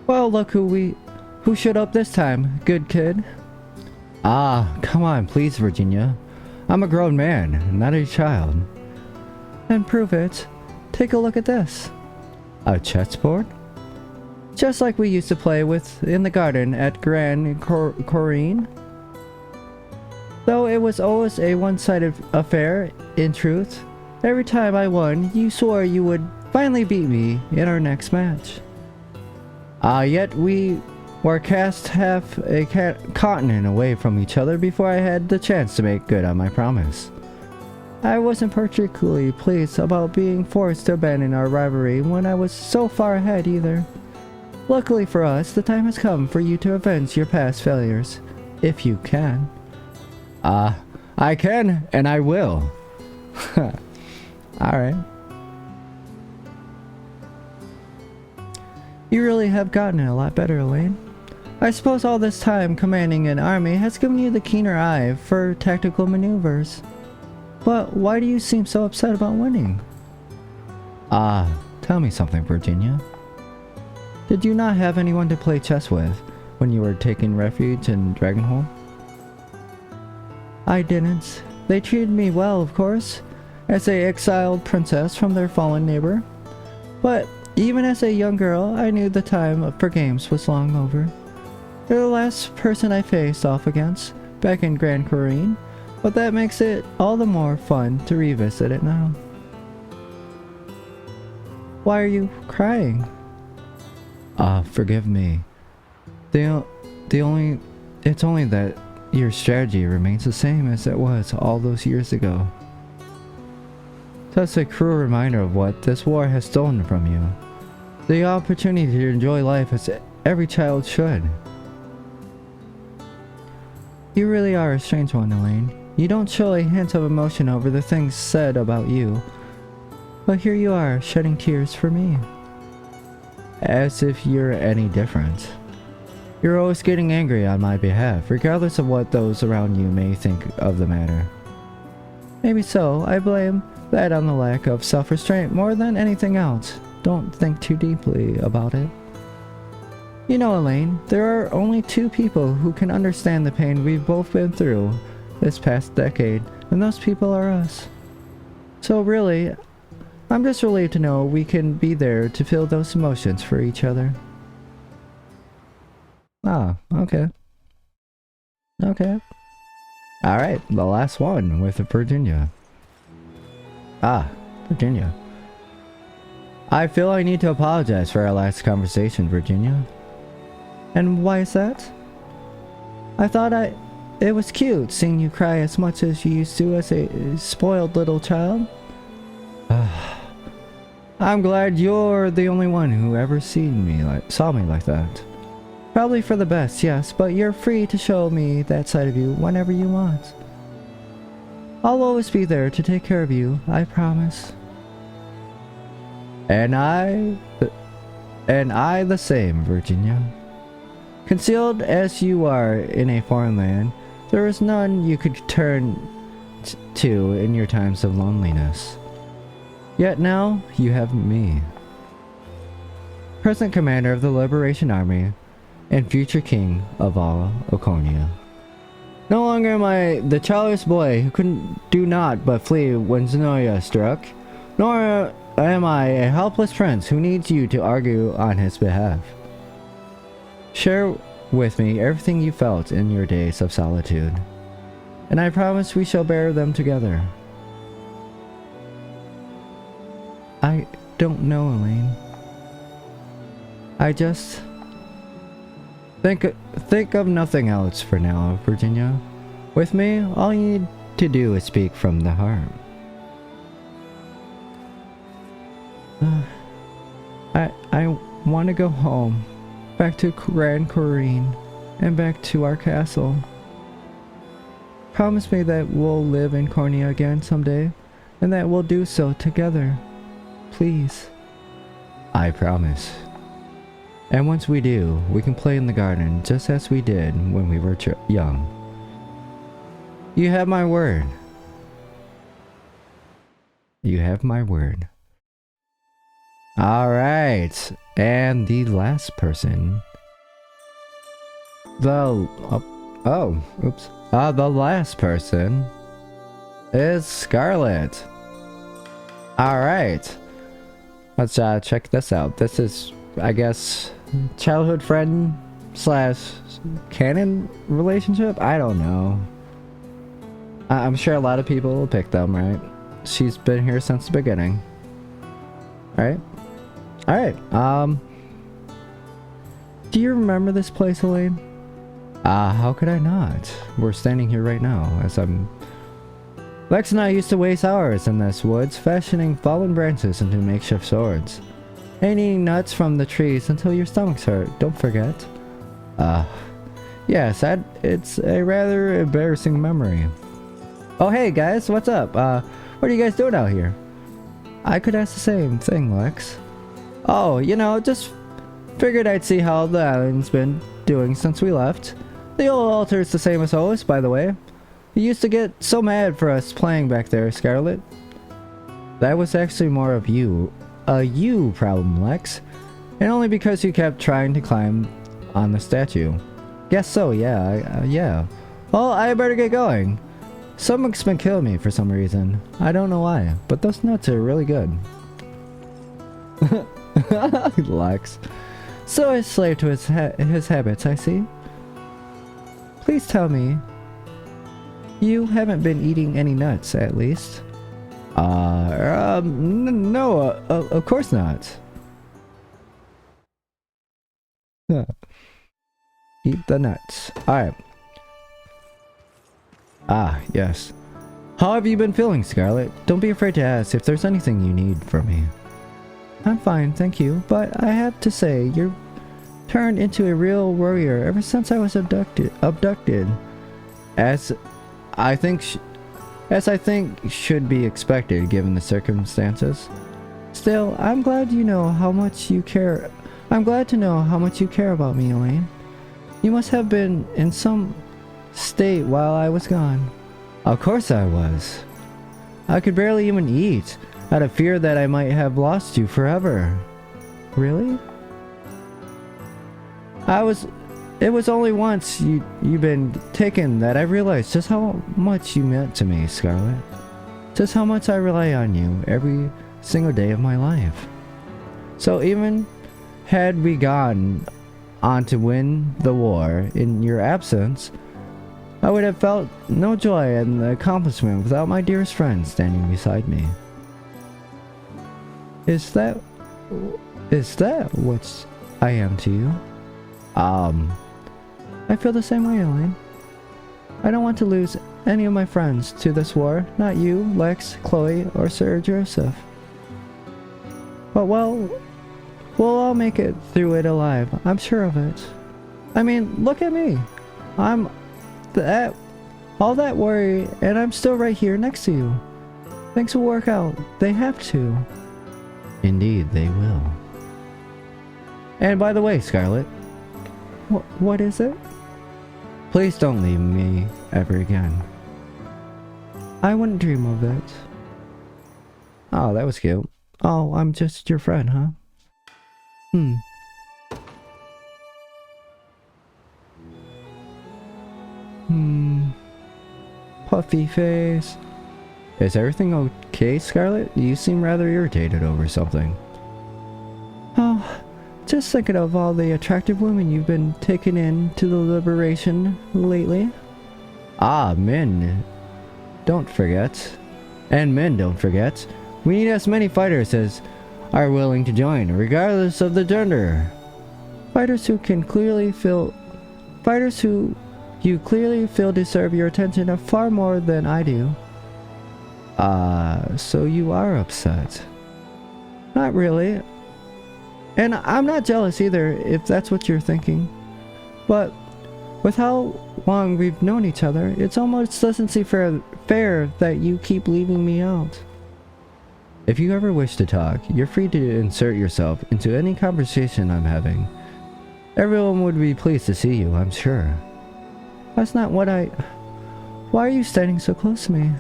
Well, look who showed up this time, good kid. Come on, please, Virginia. I'm a grown man, not a child. Then prove it. Take a look at this. A chessboard? Just like we used to play with in the garden at Grand Corrine. Though it was always a one-sided affair, in truth. Every time I won, you swore you would finally beat me in our next match. Yet we We're cast half a continent away from each other before I had the chance to make good on my promise. I wasn't particularly pleased about being forced to abandon our rivalry when I was so far ahead either. Luckily for us, the time has come for you to avenge your past failures, if you can. I can, and I will. Alright. You really have gotten a lot better, Alain. I suppose all this time commanding an army has given you the keener eye for tactical maneuvers. But why do you seem so upset about winning? Tell me something, Virginia. Did you not have anyone to play chess with when you were taking refuge in Dragonhold? I didn't. They treated me well, of course, as a exiled princess from their fallen neighbor. But even as a young girl, I knew the time for games was long over. You're the last person I faced off against back in Grand Corrine, but that makes it all the more fun to revisit it now. Why are you crying? Forgive me. It's only that your strategy remains the same as it was all those years ago. That's a cruel reminder of what this war has stolen from you. The opportunity to enjoy life as every child should. You really are a strange one, Alain. You don't show a hint of emotion over the things said about you. But here you are, shedding tears for me. As if you're any different. You're always getting angry on my behalf, regardless of what those around you may think of the matter. Maybe so. I blame that on the lack of self-restraint more than anything else. Don't think too deeply about it. You know, Alain, there are only two people who can understand the pain we've both been through this past decade, and those people are us. So really, I'm just relieved to know we can be there to feel those emotions for each other. Okay. Okay. Alright, the last one with Virginia. Virginia. I feel I need to apologize for our last conversation, Virginia. And why is that? I thought it was cute seeing you cry as much as you used to as a spoiled little child. I'm glad you're the only one who ever saw me like that. Probably for the best, yes, but you're free to show me that side of you whenever you want. I'll always be there to take care of you, I promise. And I the same, Virginia. Concealed as you are in a foreign land, there is none you could turn to in your times of loneliness. Yet now, you have me. Present commander of the Liberation Army, and future king of all Oconia. No longer am I the childless boy who couldn't do naught but flee when Zenoiran struck, nor am I a helpless prince who needs you to argue on his behalf. Share with me everything you felt in your days of solitude, and I promise we shall bear them together. I don't know, Alain. I just... Think of nothing else for now, Virginia. With me, all you need to do is speak from the heart. I want to go home, back to Grand Corrine, and back to our castle. Promise me that we'll live in Cornia again someday, and that we'll do so together. Please. I promise. And once we do, we can play in the garden just as we did when we were young. You have my word. You have my word. Alright, and the last person. The last person is Scarlet. Alright. Let's check this out. This is, I guess, childhood friend / canon relationship? I don't know. I'm sure a lot of people will pick them, right? She's been here since the beginning. Alright. Do you remember this place, Alain? How could I not? We're standing here right now, as I'm... Lex and I used to waste hours in this woods, fashioning fallen branches into makeshift swords. And eating nuts from the trees until your stomachs hurt, don't forget. Yes, it's a rather embarrassing memory. Oh hey guys, what's up? What are you guys doing out here? I could ask the same thing, Lex. Oh, you know, just figured I'd see how the island's been doing since we left. The old altar's the same as always, by the way. You used to get so mad for us playing back there, Scarlet. That was actually more of a you problem, Lex. And only because you kept trying to climb on the statue. Guess so, yeah, yeah. Well, I better get going. Stomach's been killing me for some reason. I don't know why, but those nuts are really good. Lex. So a slave to his habits, I see. Please tell me, you haven't been eating any nuts, at least? No, of course not. Eat the nuts. Alright. Yes. How have you been feeling, Scarlet? Don't be afraid to ask if there's anything you need from me. I'm fine, thank you, but I have to say, you're turned into a real warrior ever since I was abducted. As I think should be expected given the circumstances. Still, I'm glad you know how much you care. I'm glad to know how much you care about me, Alain. You must have been in some state while I was gone. Of course I was. I could barely even eat, out of fear that I might have lost you forever. Really? It was only once you've been taken that I realized just how much you meant to me, Scarlet. Just how much I rely on you every single day of my life. So even had we gone on to win the war in your absence, I would have felt no joy in the accomplishment without my dearest friend standing beside me. Is that what I am to you? I feel the same way, Alain. I don't want to lose any of my friends to this war, not you, Lex, Chloe, or Sir Joseph. But well, we'll all make it through it alive, I'm sure of it. I mean, look at me. I'm all that worry, and I'm still right here next to you. Things will work out. They have to. Indeed, they will. And by the way, Scarlet. What is it? Please don't leave me ever again. I wouldn't dream of it. Oh, that was cute. Oh, I'm just your friend, huh? Puffy face. Is everything okay, Scarlet? You seem rather irritated over something. Oh, just thinking of all the attractive women you've been taking in to the liberation lately. Men. Don't forget. And men don't forget. We need as many fighters as are willing to join, regardless of the gender. Fighters who you clearly feel deserve your attention far more than I do. So you are upset. Not really. And I'm not jealous either, if that's what you're thinking. But with how long we've known each other, it's almost doesn't seem fair that you keep leaving me out. If you ever wish to talk, you're free to insert yourself into any conversation I'm having. Everyone would be pleased to see you, I'm sure. That's not what Why are you standing so close to me?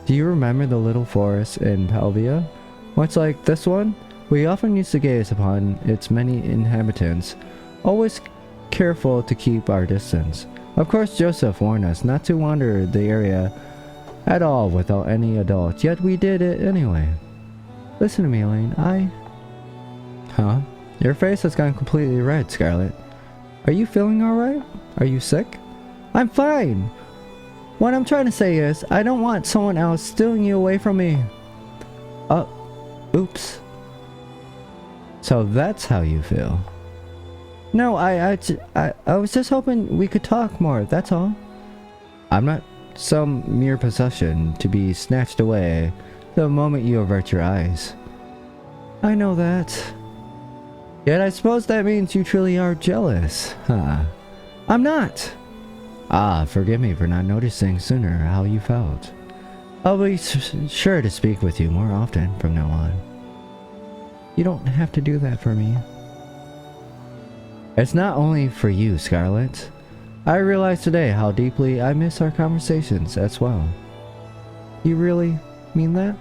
Do you remember the little forest in Palvia? Much like this one? We often used to gaze upon its many inhabitants, always careful to keep our distance. Of course, Joseph warned us not to wander the area at all without any adult, yet we did it anyway. Listen to me, Alain, Huh? Your face has gone completely red, Scarlet. Are you feeling alright? Are you sick? I'm fine! What I'm trying to say is, I don't want someone else stealing you away from me. Oops. So that's how you feel. No, I was just hoping we could talk more, that's all. I'm not some mere possession to be snatched away the moment you avert your eyes. I know that. Yet I suppose that means you truly are jealous, huh? I'm not! Ah, forgive me for not noticing sooner how you felt. I'll be sure to speak with you more often from now on. You don't have to do that for me. It's not only for you, Scarlet. I realize today how deeply I miss our conversations as well. You really mean that?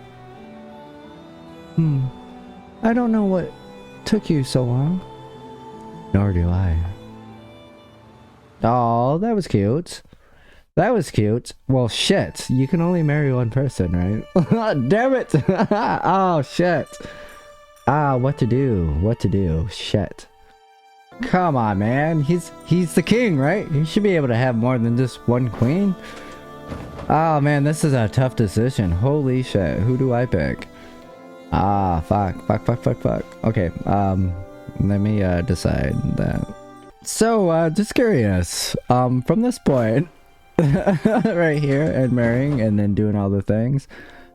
I don't know what took you so long. Nor do I. Oh, that was cute. That was cute. Well, shit. You can only marry one person, right? Damn it! Oh, shit. Ah, what to do? What to do? Shit. Come on, man. He's the king, right? He should be able to have more than just one queen. Oh, man, this is a tough decision. Holy shit. Who do I pick? Ah, fuck. Okay, let me decide that. So, just curious. From this point, right here, and marrying, and then doing all the things,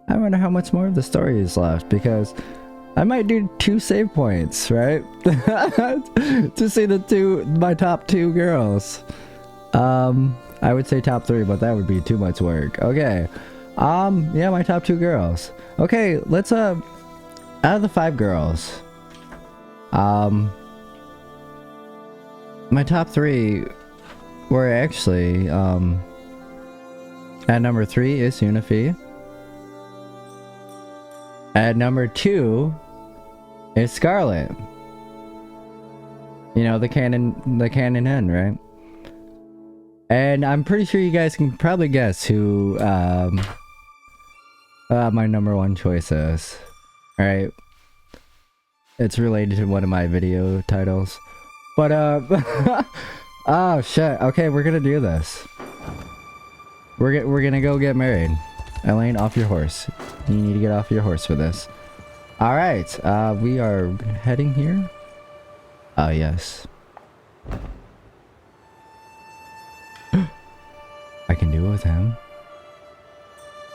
I wonder how much more of the story is left, because I might do 2 save points, right? To see my top 2 girls. I would say top 3, but that would be too much work. Okay. Yeah, my top 2 girls. Okay, let's, out of the 5 girls, my top 3 were actually, at number 3 is Unifi. At number 2 is Scarlet. You know, the canon end, right? And I'm pretty sure you guys can probably guess who my number 1 choice is. Alright. It's related to one of my video titles. But oh shit. Okay, we're gonna do this. We're gonna go get married. Alain, off your horse. You need to get off your horse for this. Alright, we are heading here. Yes. I can do it with him.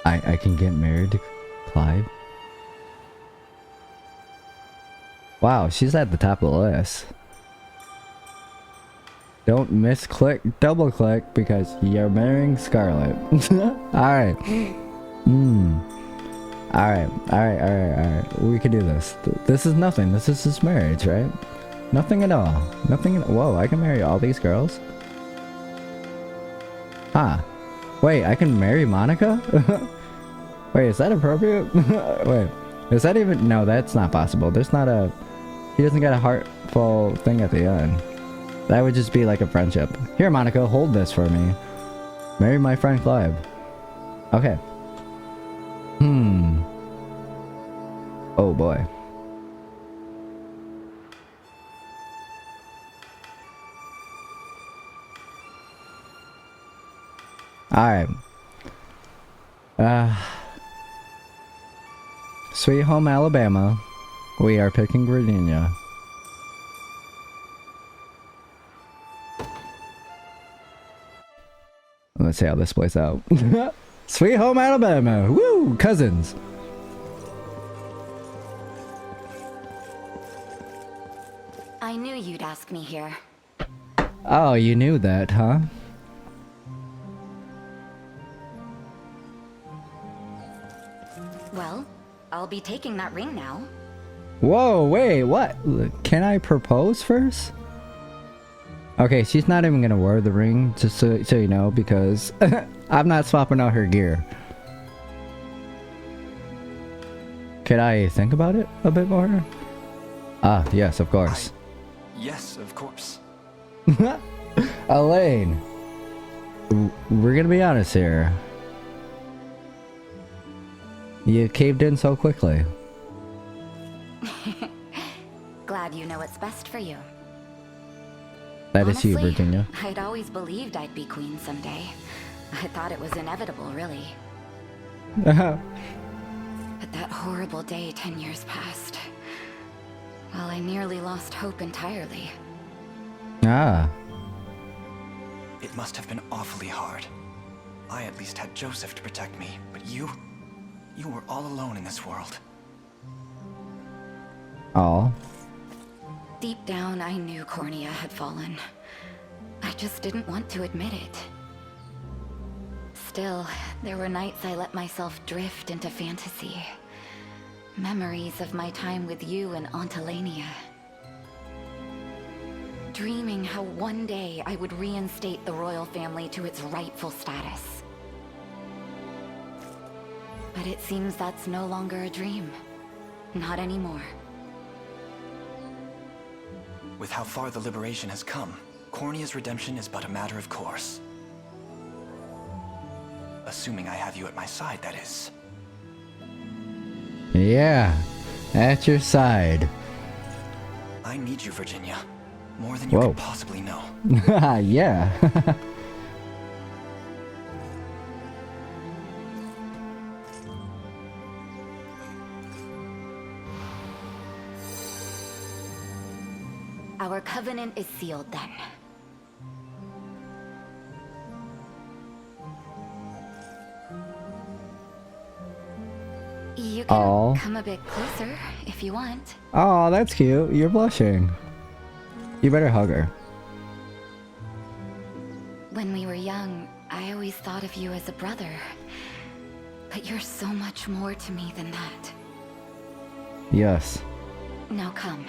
I can get married to Clive. Wow, she's at the top of the list. Don't misclick, double click, because you're marrying Scarlet. Alright. Alright. We can do this. This is nothing. This is just marriage, right? Nothing at all. Whoa, I can marry all these girls? Huh. Wait, I can marry Monica? Wait, is that appropriate? Wait, is that even... No, that's not possible. There's not a... He doesn't get a heartful thing at the end. That would just be like a friendship. Here, Monica, hold this for me. Marry my friend Clive. Okay. Oh boy. Alright. Sweet Home Alabama. We are picking Virginia. Let's see how this plays out. Sweet Home Alabama! Woo! Cousins! I knew you'd ask me here. Oh, you knew that, huh? Well, I'll be taking that ring now. Whoa, wait, what? Can I propose first? Okay, she's not even gonna wear the ring, just so you know, because I'm not swapping out her gear. Could I think about it a bit more? Ah, yes, of course. Yes, of course. Alain, we're gonna be honest here. You caved in so quickly. Glad you know what's best for you. That Honestly, is you, Virginia. I'd always believed I'd be queen someday. I thought it was inevitable, really. But that horrible day 10 years passed. Well, I nearly lost hope entirely. Ah. It must have been awfully hard. I at least had Joseph to protect me, but you were all alone in this world. Oh. Deep down, I knew Cornea had fallen. I just didn't want to admit it. Still, there were nights I let myself drift into fantasy. Memories of my time with you and Aunt Alania. Dreaming how one day I would reinstate the royal family to its rightful status. But it seems that's no longer a dream. Not anymore. With how far the liberation has come, Cornea's redemption is but a matter of course. Assuming I have you at my side, that is. Yeah, at your side. I need you, Virginia. More than you Whoa. could possibly know. Yeah. Our covenant is sealed then. You can Aw. come a bit closer if you want. Oh, that's cute. You're blushing. You better hug her. When we were young, I always thought of you as a brother. But you're so much more to me than that. Yes. Now come.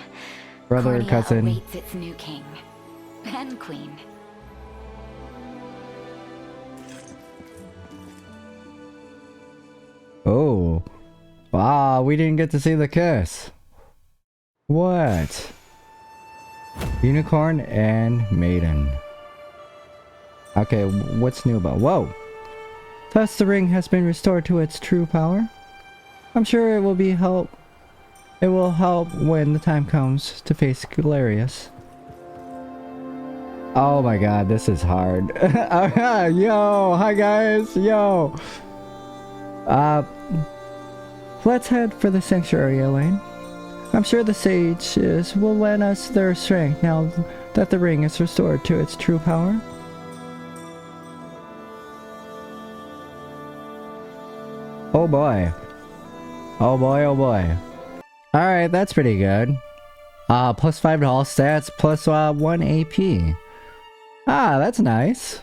Brother, Cornea cousin. awaits its new king. And queen. Oh. Wow, we didn't get to see the kiss. What? Unicorn and Maiden. Okay, what's new about... Whoa! Thus the ring has been restored to its true power. I'm sure it will be help. It will help when the time comes to face Galerius. Oh my god, this is hard. Yo, hi guys, yo! Let's head for the sanctuary, Alain. I'm sure the sages will lend us their strength now that the ring is restored to its true power. Oh boy. Oh boy, oh boy. Alright, that's pretty good. Plus 5 to all stats, plus 1 AP. Ah, that's nice.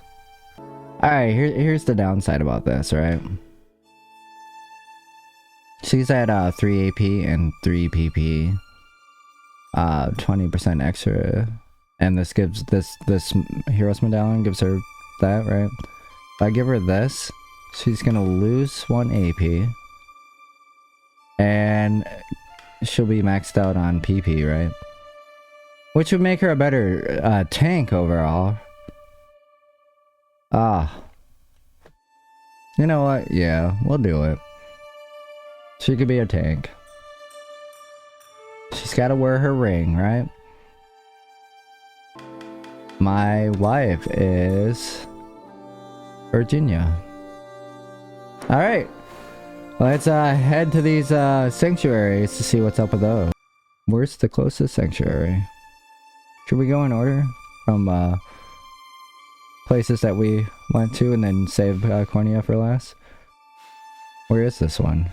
Alright, here's the downside about this, right? She's at 3 AP and 3 PP. 20% extra. And this gives this Hero's Medallion gives her that, right? If I give her this, she's gonna lose 1 AP. And she'll be maxed out on PP, right? Which would make her a better tank overall. You know what? Yeah, we'll do it. She could be a tank. She's gotta wear her ring, right? My wife is Virginia. Alright. Let's head to these sanctuaries to see what's up with those. Where's the closest sanctuary? Should we go in order from places that we went to and then save Cornea for last? Where is this one?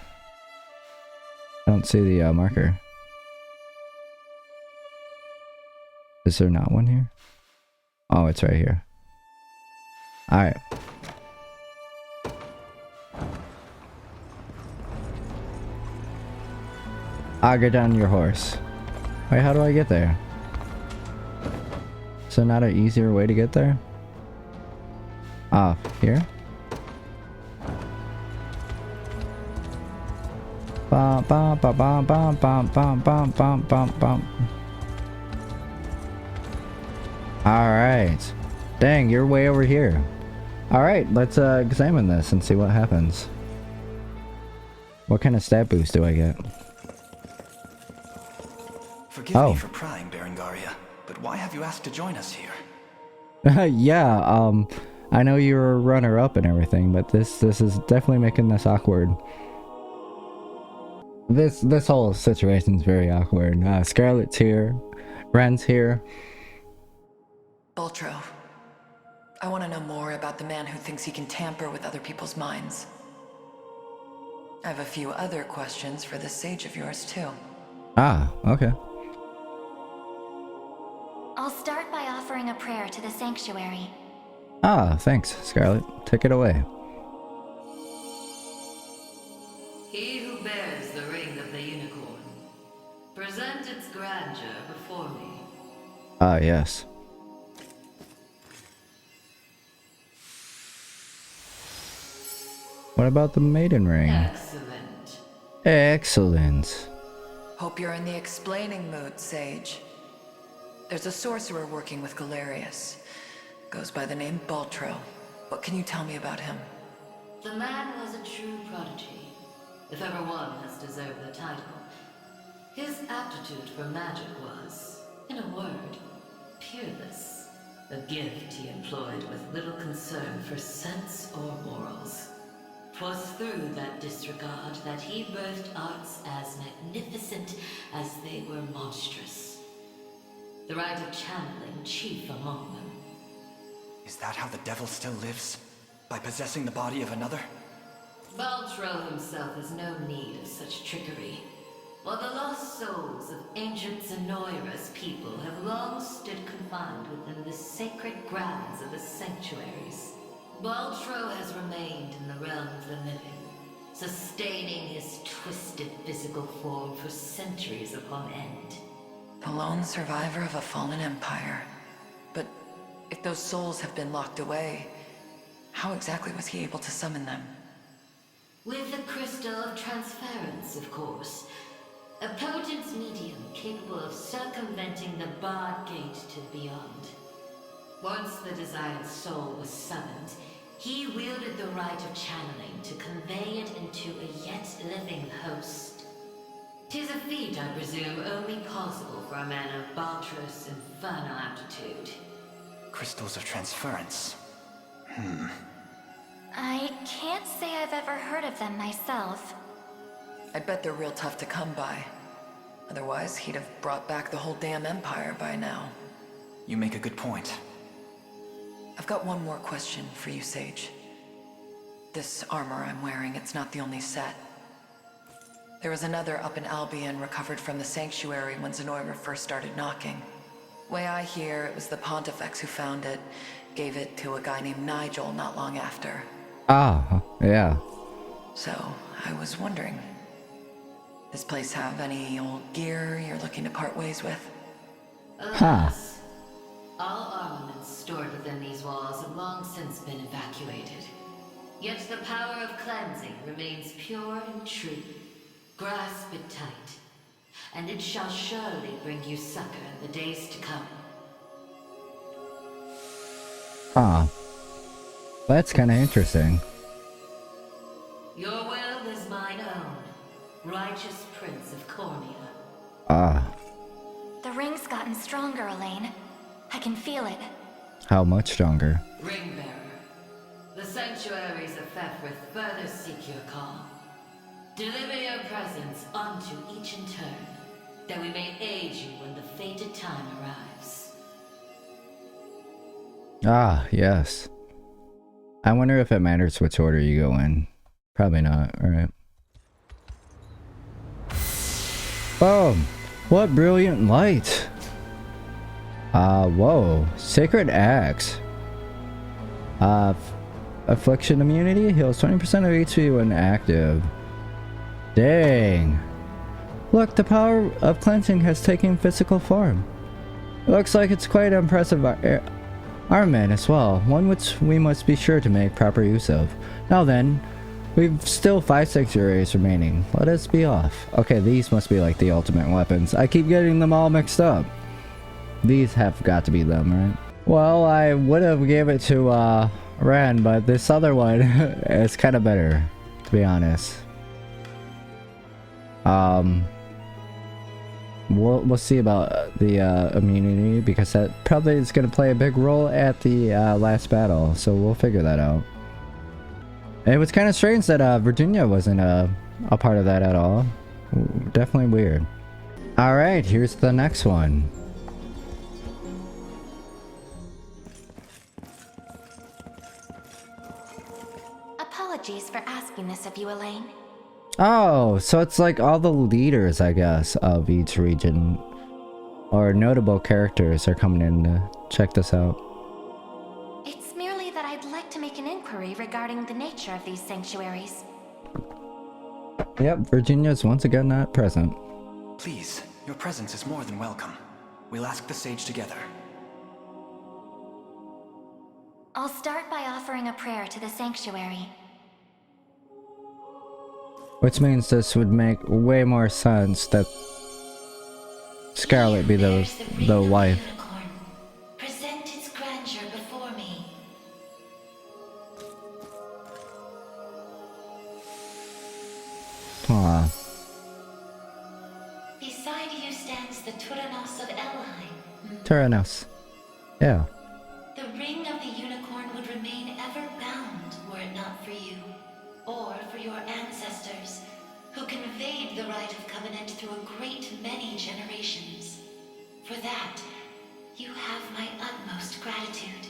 I don't see the marker. Is there not one here? Oh, it's right here. Alright. I'll get down your horse. Wait, how do I get there? Is there not an easier way to get there? Ah, here? Bum bum bum bum bum bum bum bum bum bum bum. Alright. Dang, you're way over here. Alright, let's examine this and see what happens. What kind of stat boost do I get? Forgive me for prying, Berengaria, but why have you asked to join us here? Yeah, I know you're a runner-up and everything, but this is definitely making this awkward. This whole situation's very awkward. Scarlet's here, Ren's here. Baltro, I want to know more about the man who thinks he can tamper with other people's minds. I have a few other questions for this sage of yours, too. Ah, okay. I'll start by offering a prayer to the sanctuary. Ah, thanks, Scarlet. Take it away. He who bears the ring of the unicorn, present its grandeur before me. Ah, yes. What about the maiden ring? Excellent. Excellent. Hope you're in the explaining mood, Sage. There's a sorcerer working with Galerius. Goes by the name Baltro. What can you tell me about him? The man was a true prodigy, if ever one has deserved the title. His aptitude for magic was, in a word, peerless. A gift he employed with little concern for sense or morals. 'Twas through that disregard that he birthed arts as magnificent as they were monstrous. The rite of channeling chief among them. Is that how the devil still lives? By possessing the body of another? Baltro himself has no need of such trickery. While the lost souls of ancient Zenoiran's people have long stood confined within the sacred grounds of the sanctuaries, Baltro has remained in the realm of the living, sustaining his twisted physical form for centuries upon end. The lone survivor of a fallen empire. But if those souls have been locked away, how exactly was he able to summon them? With the crystal of transference, of course. A potent medium capable of circumventing the barred gate to beyond. Once the desired soul was summoned, he wielded the rite of channeling to convey it into a yet living host. 'Tis a feat, I presume, only possible for a man of Baltro's infernal aptitude. Crystals of transference. I can't say I've ever heard of them myself. I bet they're real tough to come by. Otherwise, he'd have brought back the whole damn empire by now. You make a good point. I've got one more question for you, Sage. This armor I'm wearing, it's not the only set. There was another up in Albion recovered from the sanctuary when Zenoiran first started knocking. Way I hear, it was the Pontifex who found it, gave it to a guy named Nigel not long after. Ah, yeah. So, I was wondering, this place have any old gear you're looking to part ways with? Alas, all armaments stored within these walls have long since been evacuated. Yet the power of cleansing remains pure and true. Grasp it tight, and it shall surely bring you succor in the days to come. Ah. That's kind of interesting. Your will is mine own, righteous prince of Cornea. Ah. The ring's gotten stronger, Alain. I can feel it. How much stronger? Ringbearer, the sanctuaries of Fevrith further seek your call. Deliver your presence unto each in turn, that we may aid you when the fated time arrives. Ah, yes. I wonder if it matters which order you go in. Probably not, alright. Boom! What brilliant light! Whoa. Sacred Axe. Affliction immunity heals 20% of HP when active. Dang. Look, the power of cleansing has taken physical form. Looks like it's quite impressive armament as well, one which we must be sure to make proper use of. Now then, we've still 5 sanctuaries remaining. Let us be off. Okay, these must be like the ultimate weapons. I keep getting them all mixed up. These have got to be them, right? Well, I would have gave it to Ren, but this other one is kind of better, to be honest. We'll see about the immunity, because that probably is going to play a big role at the last battle, so we'll figure that out. It was kind of strange that Virginia wasn't a part of that at all. Definitely weird. Alright, here's the next one. for asking this of you, Alain. Oh, so it's like all the leaders, I guess, of each region or notable characters are coming in to check this out. It's merely that I'd like to make an inquiry regarding the nature of these sanctuaries. Yep, Virginia's once again not present. Please, your presence is more than welcome. We'll ask the sage together. I'll start by offering a prayer to the sanctuary. Which means this would make way more sense that Scarlet be the wife. Unicorn. Present its grandeur before me. Aw. Beside you stands the Tyrannos of Alain. Tyrannos. Yeah. The ring of the unicorn would remain ever bound were it not for you, or for your ancestors, who conveyed the rite of covenant through a great many generations. For that, you have my utmost gratitude.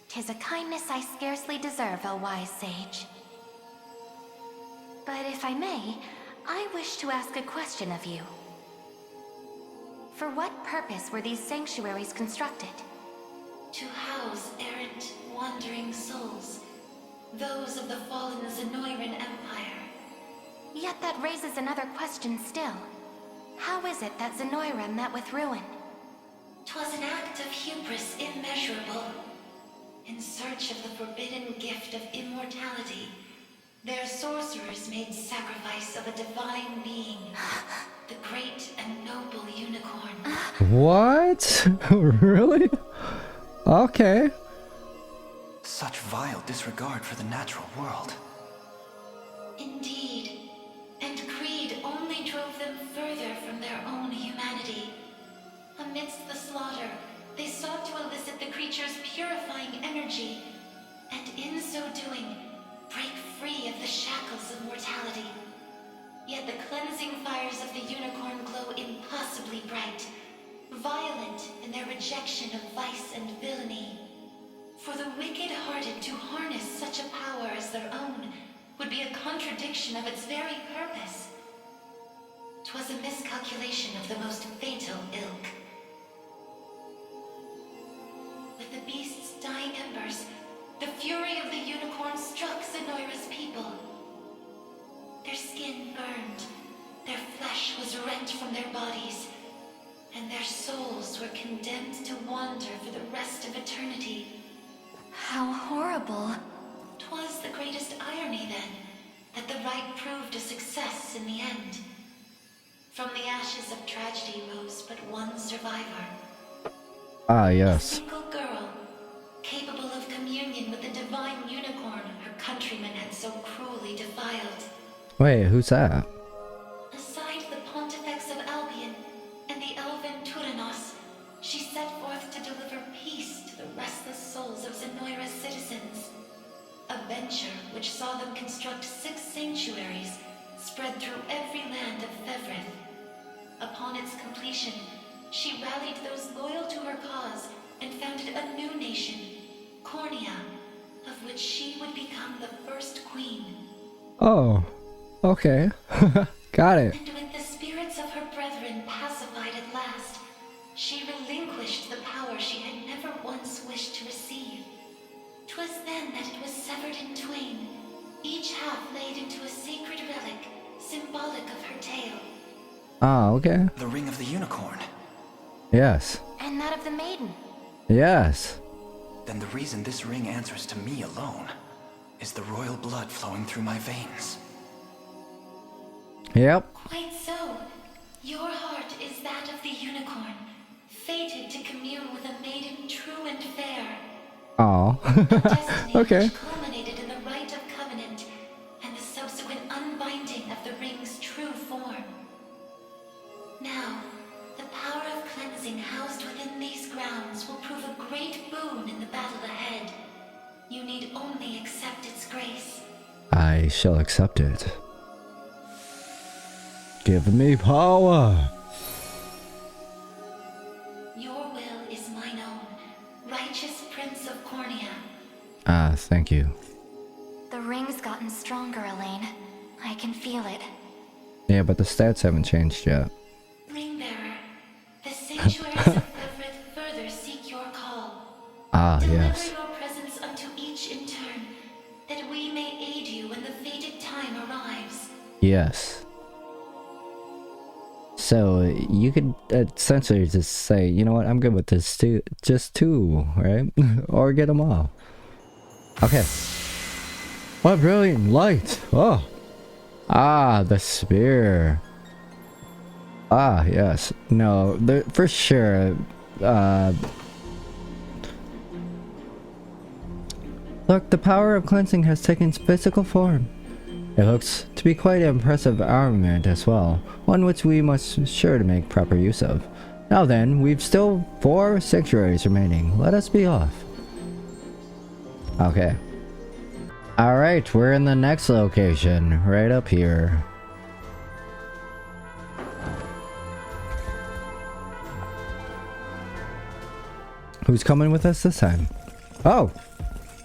'Tis a kindness I scarcely deserve, O wise sage. But if I may, I wish to ask a question of you. For what purpose were these sanctuaries constructed? To house errant, wandering souls, those of the fallen Zenoiran Empire. Yet that raises another question still. How is it that Zenoira met with ruin? 'Twas an act of hubris immeasurable. In search of the forbidden gift of immortality, their sorcerers made sacrifice of a divine being, the great and noble unicorn. What? Really? Okay. Such vile disregard for the natural world. Indeed, and greed only drove them further from their own humanity. Amidst the slaughter, they sought to elicit the creature's purifying energy, and in so doing, break free of the shackles of mortality. Yet the cleansing fires of the unicorn glow impossibly bright, violent in their rejection of vice and villainy. For the wicked-hearted to harness such a power as their own would be a contradiction of its very purpose. 'Twas a miscalculation of the most fatal ilk. With the beast's dying embers, the fury of the unicorn struck Zenoira's people. Their skin burned, their flesh was rent from their bodies, and their souls were condemned to wander for the rest of eternity. How horrible. 'Twas the greatest irony, then, that the rite proved a success in the end. From the ashes of tragedy rose but one survivor. Ah, A yes. single girl, capable of communion with the divine unicorn her countrymen had so cruelly defiled. Wait, who's that? Aside the Pontifex of Albion and the elven Tyrannos, she set forth to deliver peace to the restless souls of Zenoira's citizens. A venture which saw them construct 6 sanctuaries spread through every land of Fevrith. Upon its completion, she rallied those loyal to her cause and founded a new nation, Cornea, of which she would become the first queen. Oh, okay. Got it. And with the spirits of her brethren pacified at last, she relinquished the power she had never once wished to receive. 'Twas then that it was severed in twain, each half laid into a sacred relic, symbolic of her tale. Ah, okay. The ring of the unicorn. Yes. And that of the maiden. Yes. Then the reason this ring answers to me alone is the royal blood flowing through my veins. Yep. Quite so. Your heart is that of the unicorn, fated to commune with a maiden true and fair. Oh. Destiny Okay. which culminated in the rite of covenant and the subsequent unbinding of the ring's true form. Now, the power of cleansing housed within these grounds will prove a great boon in the battle ahead. You need only accept its grace. I shall accept it. Give me power. Your will is mine own, righteous prince of Cornea. Ah, thank you. ring's gotten stronger, Alain. I can feel it. Yeah, but the stats haven't changed yet. Ringbearer, the sanctuaries of Fevrith further seek your call. Ah, Deliver yes. your presence unto each in turn, that we may aid you when the fated time arrives. Yes. So, you could essentially just say, you know what, I'm good with this too, just two, right? Or get them all. Okay. What brilliant light! Oh! Ah, the spear. Ah, yes. No, for sure. Look, the power of cleansing has taken physical form. It looks to be quite an impressive armament as well, one which we must sure to make proper use of. Now then, we've still 4 sanctuaries remaining. Let us be off. Okay. Alright, we're in the next location, right up here. Who's coming with us this time? Oh!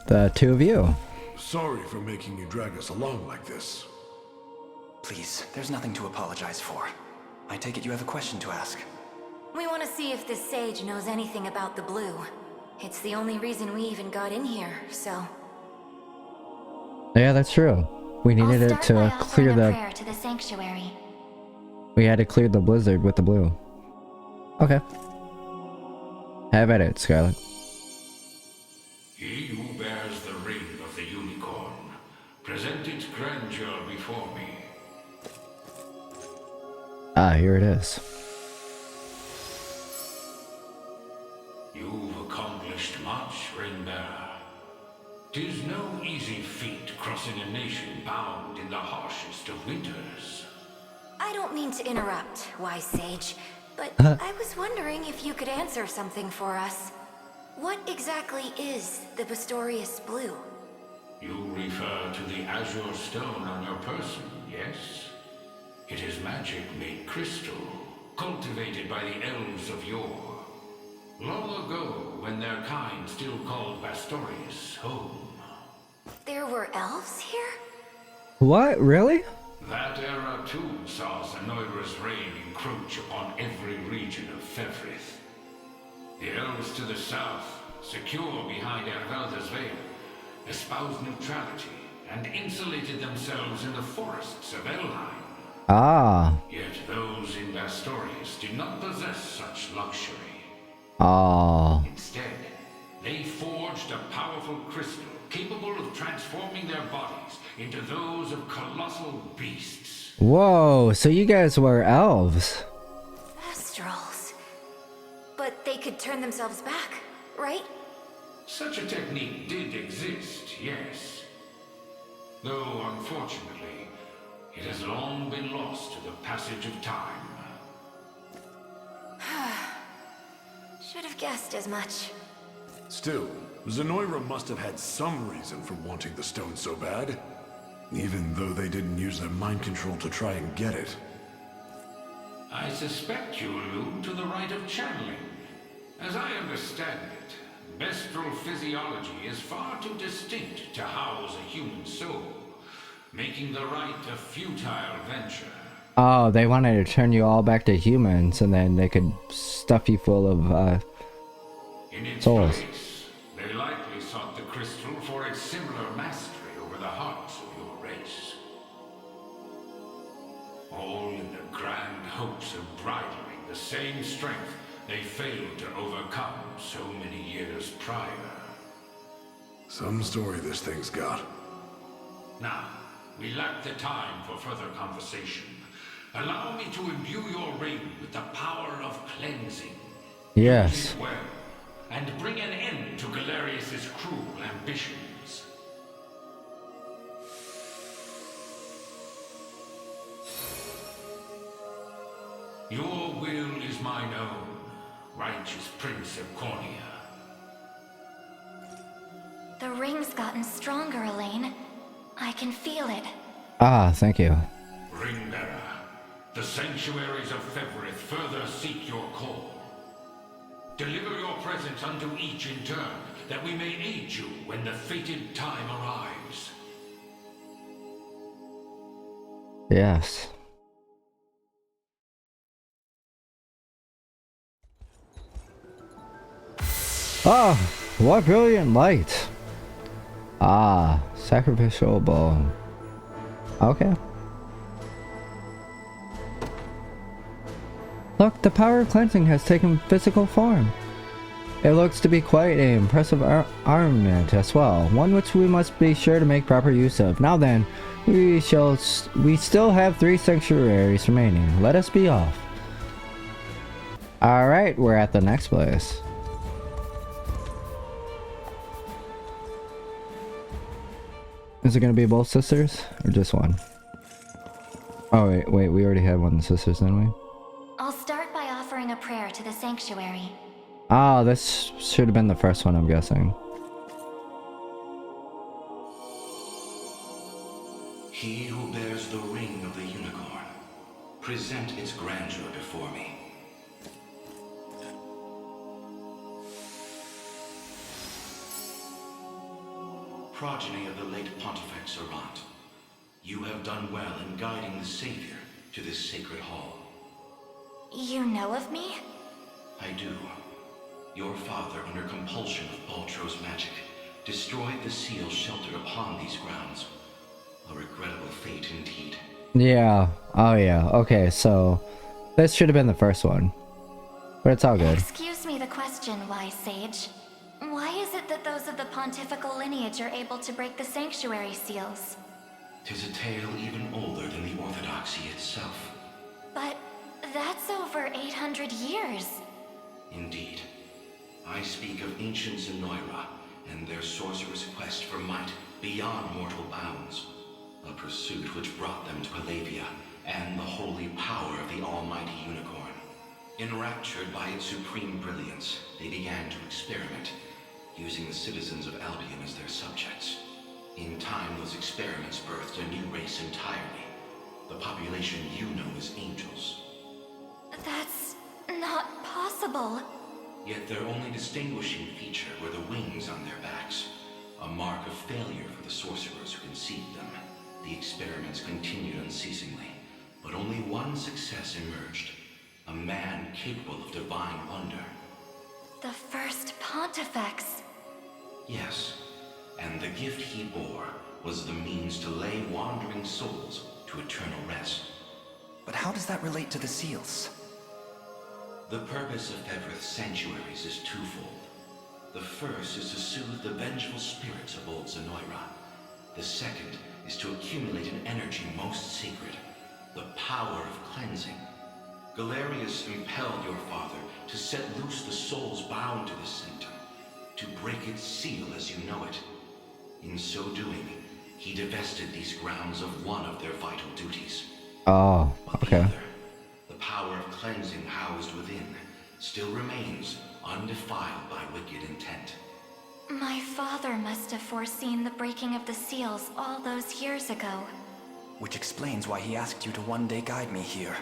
The 2 of you. Sorry for making you drag us along like this. Please, there's nothing to apologize for. I take it you have a question to ask. We want to see if this sage knows anything about the blue. It's the only reason we even got in here, so... Yeah, that's true. We needed it to clear the... prayer to the sanctuary. We had to clear the blizzard with the blue. Okay. Have at it, Scarlet. He who bears the ring of the Unicorn, present its grandeur before me. Ah, here it is. You've accomplished much, Ringbearer. 'Tis no easy feat crossing a nation bound in the harshest of winters. I don't mean to interrupt, wise sage, but I was wondering if you could answer something for us. What exactly is the Pistorius Blue? You refer to the azure stone on your person, yes? It is magic made crystal, cultivated by the elves of yore. Long ago, when their kind still called Pastorius home. There were elves here? What? Really? That era too saw Zenoiran's reign encroach upon every region of Fevrith. The elves to the south, secure behind Ervelda's veil, espoused neutrality and insulated themselves in the forests of Elheim. Ah. Yet those in Pastorius did not possess such luxury. Ah. Instead, they forged a powerful crystal capable of transforming their bodies into those of colossal beasts. Whoa, so you guys were elves. Astrals. But they could turn themselves back, right? Such a technique did exist, yes. Though, unfortunately, it has long been lost to the passage of time. Should have guessed as much. Still, Zenoiran must have had some reason for wanting the stone so bad. Even though they didn't use their mind control to try and get it. I suspect you allude to the rite of channeling. As I understand it, bestral physiology is far too distinct to house a human soul, making the rite a futile venture. Oh, they wanted to turn you all back to humans, and then they could stuff you full of, In its souls. place, they likely sought the crystal for its similar mastery over the hearts of your race. All in the grand hopes of bridling the same strength they failed to overcome so many years prior. Some story this thing's got. Now, we lack the time for further conversation. Allow me to imbue your ring with the power of cleansing. Yes. Use it well, and bring an end to Galerius's cruel ambitions. Your will is mine own, righteous Prince of Cornea. The ring's gotten stronger, Alain. I can feel it. Ah, thank you. Ringbearer, the sanctuaries of Fevrith further seek your call. Deliver your presence unto each in turn, that we may aid you when the fated time arrives. Yes. Ah, what brilliant light. Ah, sacrificial bone. Okay. Look, the power of cleansing has taken physical form. It looks to be quite an impressive armament as well, one which we must be sure to make proper use of. Now then, we still have 3 sanctuaries remaining. Let us be off. Alright, we're at the next place. Is it gonna be both sisters or just one? Oh wait, we already had one of the sisters, didn't we? I'll start by offering a prayer to the sanctuary. Ah, this should have been the first one, I'm guessing. He who bears the ring of the unicorn, present its grandeur before me. Progeny of the late Pontifex Errant, you have done well in guiding the Savior to this sacred hall. You know of me? I do. Your father, under compulsion of Baltro's magic, destroyed the seal sheltered upon these grounds. A regrettable fate indeed. Yeah. Oh yeah. Okay, so this should have been the first one. But it's all good. Excuse me the question, wise sage. Why is it that those of the pontifical lineage are able to break the sanctuary seals? 'Tis a tale even older than the orthodoxy itself. But that's over 800 years. Indeed. I speak of ancient Zenoira and their sorcerer's quest for might beyond mortal bounds. A pursuit which brought them to Palavia and the holy power of the almighty Unicorn. Enraptured by its supreme brilliance, they began to experiment, using the citizens of Albion as their subjects. In time, those experiments birthed a new race entirely. The population you know as angels. That's not possible. Yet their only distinguishing feature were the wings on their backs, a mark of failure for the sorcerers who conceived them. The experiments continued unceasingly, but only one success emerged. A man capable of divine wonder. The first Pontifex. Yes, and the gift he bore was the means to lay wandering souls to eternal rest. But how does that relate to the seals? The purpose of Fevrith's sanctuaries is twofold. The first is to soothe the vengeful spirits of old Zenoira. The second is to accumulate an energy most sacred, the power of cleansing. Galerius impelled your father to set loose the souls bound to this sanctum, to break its seal as you know it. In so doing, he divested these grounds of one of their vital duties. Oh, But okay. the other, the power of cleansing housed within, still remains undefiled by wicked intent. My father must have foreseen the breaking of the seals all those years ago. Which explains why he asked you to one day guide me here.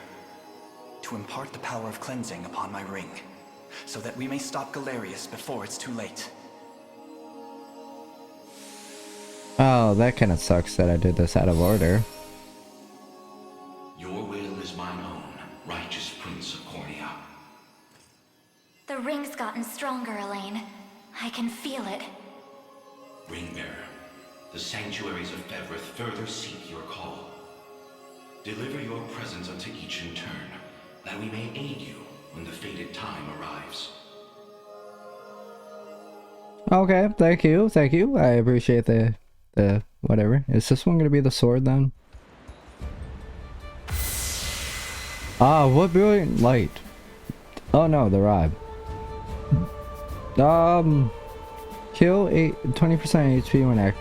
To impart the power of cleansing upon my ring, so that we may stop Galerius before it's too late. Oh, that kind of sucks that I did this out of order. Your will is mine own, righteous Prince of Cornea. The ring's gotten stronger, Alain. I can feel it. Ringbearer, the sanctuaries of Fevrith further seek your call. Deliver your presence unto each in turn, that we may aid you when the fated time arrives. Okay, thank you. I appreciate the whatever. Is this one gonna be the sword then? Ah, what brilliant light. Oh no, the rod. Kill 20% HP when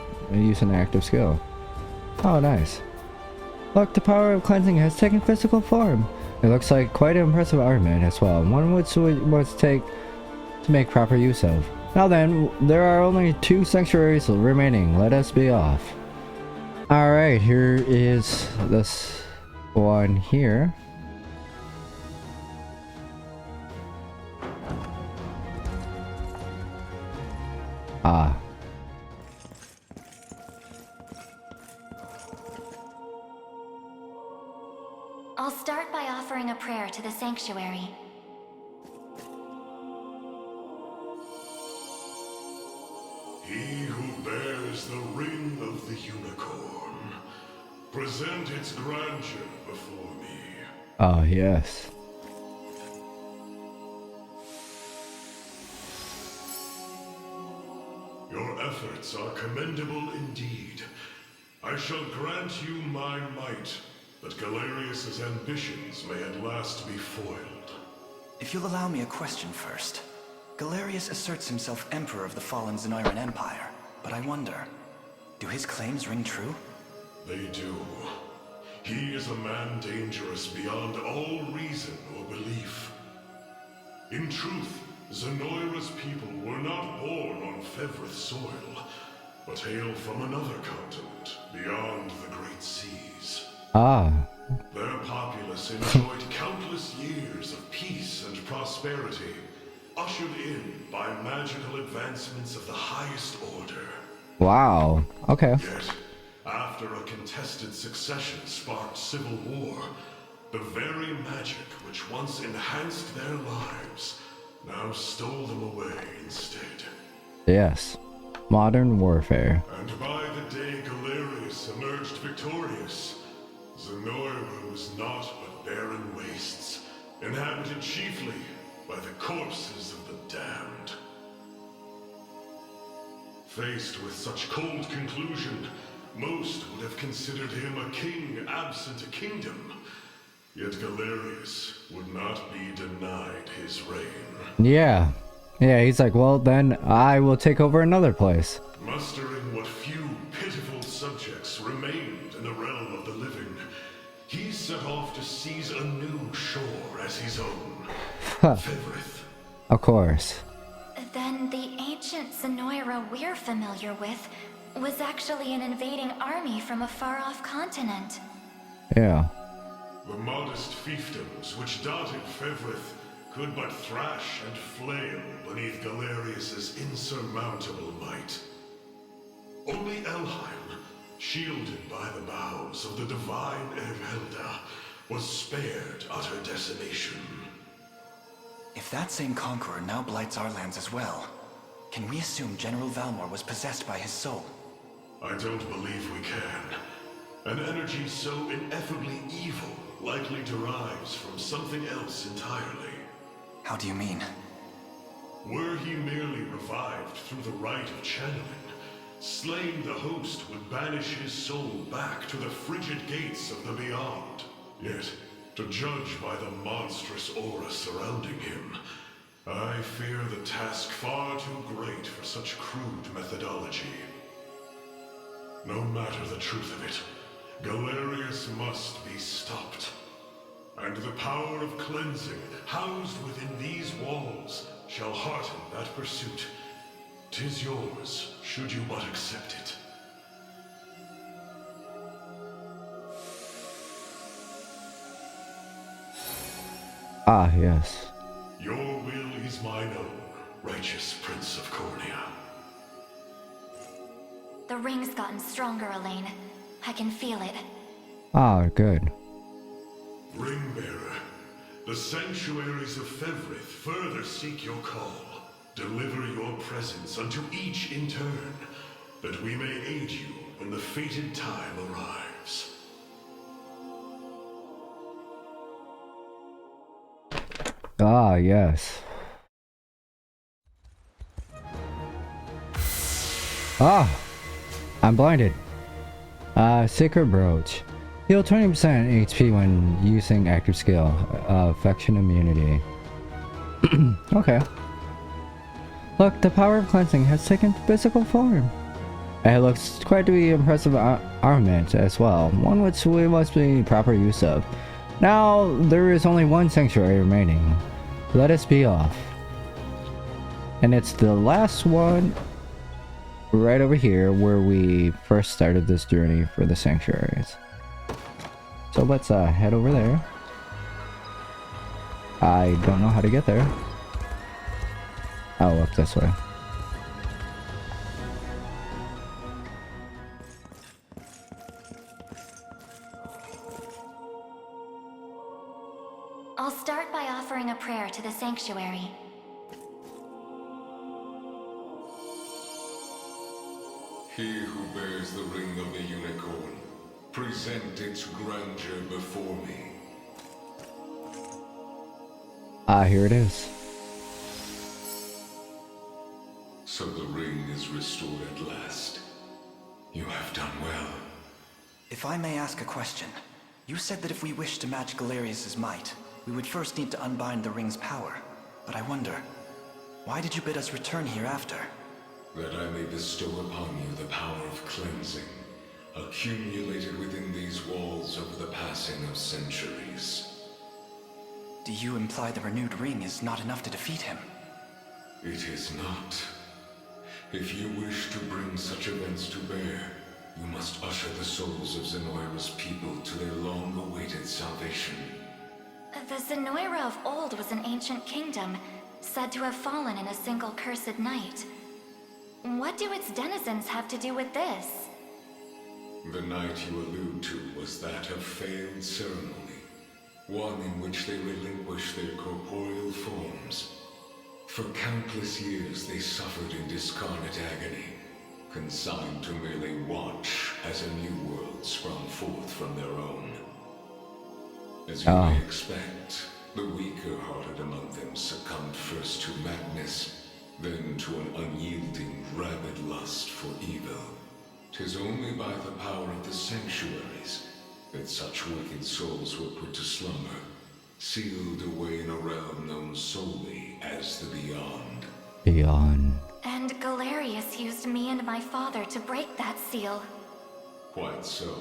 using active skill. Oh, nice. Look, the power of cleansing has taken physical form. It looks like quite an impressive armament as well, one which we must take to make proper use of. Now then, there are only 2 sanctuaries remaining. Let us be off. Alright, here is this one here. Ah. I'll start by offering a prayer to the sanctuary. He who bears the ring of the unicorn, present its grandeur before me. Oh, yes. Your efforts are commendable indeed. I shall grant you my might, that Galerius's ambitions may at last be foiled. If you'll allow me a question first. Galerius asserts himself Emperor of the fallen Zenoiran Empire, but I wonder, do his claims ring true? They do. He is a man dangerous beyond all reason or belief. In truth, Zenoira's people were not born on Fevrith soil, but hail from another continent, beyond the great seas. Ah. Their populace enjoyed countless years of peace and prosperity, ushered in by magical advancements of the highest order. Wow. Okay. Yet, after a contested succession sparked civil war, the very magic which once enhanced their lives now stole them away instead. Yes. Modern warfare. And by the day Galerius emerged victorious, Zenoira was naught but barren wastes, inhabited chiefly by the corpses of the damned. Faced with such cold conclusion, most would have considered him a king absent a kingdom. Yet Galerius would not be denied his reign. Yeah. Yeah, he's like, well, then I will take over another place. Mustering what few pitiful subjects remained in the realm of the living, he set off to seize a new shore as his own. Fevrith. Of course. Then the ancient Zenoira we're familiar with was actually an invading army from a far-off continent. Yeah. The modest fiefdoms which dotted Fevrith could but thrash and flail beneath Galerius's insurmountable might. Only Elheim, shielded by the boughs of the divine Ervelda, was spared utter decimation. If that same conqueror now blights our lands as well, can we assume General Valmore was possessed by his soul? I don't believe we can. An energy so ineffably evil likely derives from something else entirely. How do you mean? Were he merely revived through the rite of channeling, slaying the host would banish his soul back to the frigid gates of the beyond. Yet, to judge by the monstrous aura surrounding him, I fear the task far too great for such crude methodology. No matter the truth of it, Galerius must be stopped. And the power of cleansing housed within these walls shall hearten that pursuit. 'Tis yours, should you but accept it. Ah, yes. Your will is mine own, righteous Prince of Cornea. The ring's gotten stronger, Alain. I can feel it. Ah, good. Ringbearer, the sanctuaries of Fevrith further seek your call. Deliver your presence unto each in turn, that we may aid you when the fated time arrives. Ah, yes. Ah! I'm blinded. Sacred Brooch. Heal 20% HP when using active skill. Affection immunity. Okay. Look, the power of cleansing has taken physical form. It looks quite to be impressive armament as well, one which we must be proper use of. Now, there is only one sanctuary remaining. Let us be off. And it's the last one right over here where we first started this journey for the sanctuaries. So let's head over there. I don't know how to get there. Oh, up this way. I'll start by offering a prayer to the sanctuary. He who bears the ring of the unicorn, present its grandeur before me. Ah, here it is. So the ring is restored at last. You have done well. If I may ask a question, you said that if we wish to match Galerius' might, we would first need to unbind the ring's power. But I wonder, why did you bid us return here after? That I may bestow upon you the power of cleansing, accumulated within these walls over the passing of centuries. Do you imply the renewed ring is not enough to defeat him? It is not. If you wish to bring such events to bear, you must usher the souls of Zenoira's people to their long-awaited salvation. The Zenoira of old was an ancient kingdom, said to have fallen in a single cursed night. What do its denizens have to do with this? The night you allude to was that of failed ceremony, one in which they relinquished their corporeal forms. For countless years they suffered in discarnate agony, consigned to merely watch as a new world sprung forth from their own. As you may expect, the weaker-hearted among them succumbed first to madness, then to an unyielding, rabid lust for evil. 'Tis only by the power of the sanctuaries that such wicked souls were put to slumber, sealed away in a realm known solely as the Beyond. Beyond. And Galerius used me and my father to break that seal. Quite so.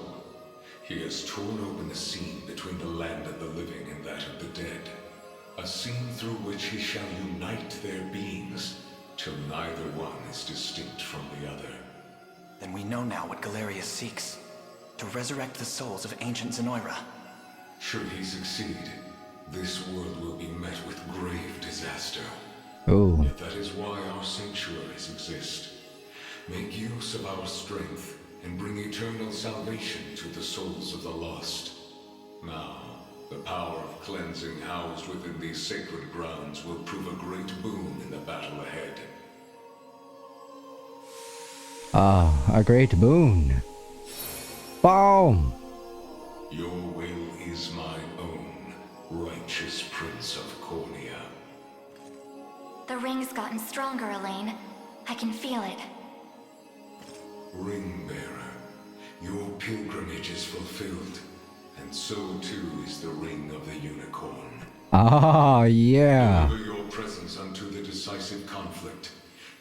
He has torn open a seam between the land of the living and that of the dead. A seam through which he shall unite their beings, till neither one is distinct from the other. Then we know now what Galerius seeks. To resurrect the souls of ancient Zenoira. Should he succeed, this world will be met with grave disaster. Oh. Yet that is why our sanctuaries exist. Make use of our strength and bring eternal salvation to the souls of the lost. Now, the power of cleansing housed within these sacred grounds will prove a great boon in the battle ahead. Ah, a great boon. Boom! Your will is mine own, righteous Prince of Cornea. The ring's gotten stronger, Alain. I can feel it. Ring-bearer, your pilgrimage is fulfilled, and so too is the ring of the unicorn. Ah, yeah. Deliver your presence unto the decisive conflict,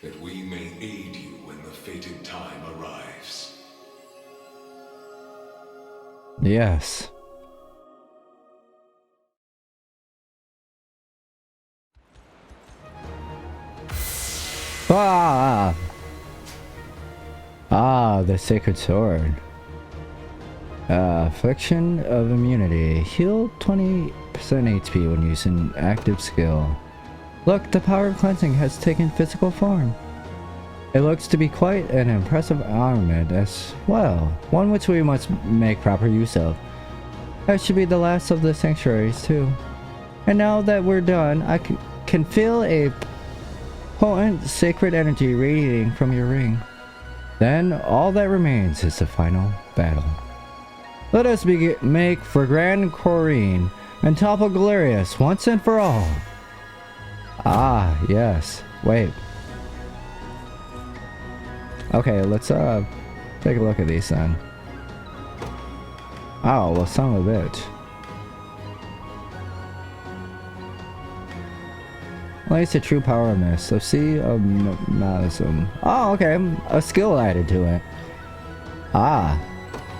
that we may aid you when the fated time arrives. Yes. Ah! Ah, the sacred sword. Affliction of immunity. Heal 20% HP when using active skill. Look, the power of cleansing has taken physical form. It looks to be quite an impressive armament as well, one which we must make proper use of. That should be the last of the sanctuaries too. And now that we're done, I can feel a potent sacred energy radiating from your ring. Then all that remains is the final battle. Let us make for Grand Corrine and topple Galerius once and for all. Ah, yes. Wait. Okay, let's take a look at these then. Oh, well, son of a bitch. Place a true power mist. So Sea of Malasm. Oh, okay. A skill added to it. Ah.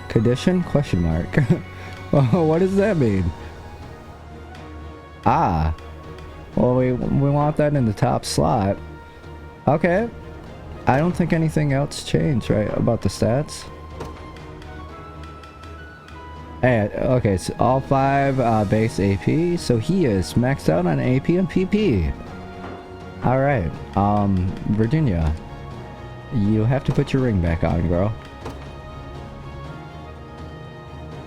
Condition? Question mark. Well, what does that mean? Ah. Well, we want that in the top slot. Okay. I don't think anything else changed, right, about the stats? Hey, okay, so all 5 base AP, so he is maxed out on AP and PP. Alright, Virginia, you have to put your ring back on, girl.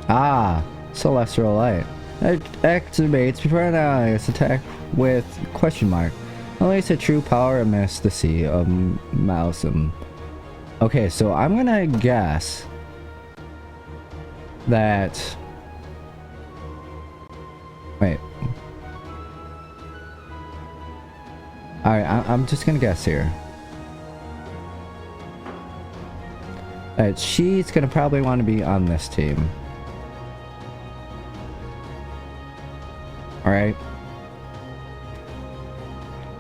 Ah, Celestial Light. It activates before an ally is attacked with question mark. Unleash a true power amidst the sea of Mausam. Okay, so I'm gonna guess that... Wait. Alright, I'm just gonna guess here. That she's gonna probably want to be on this team. Alright.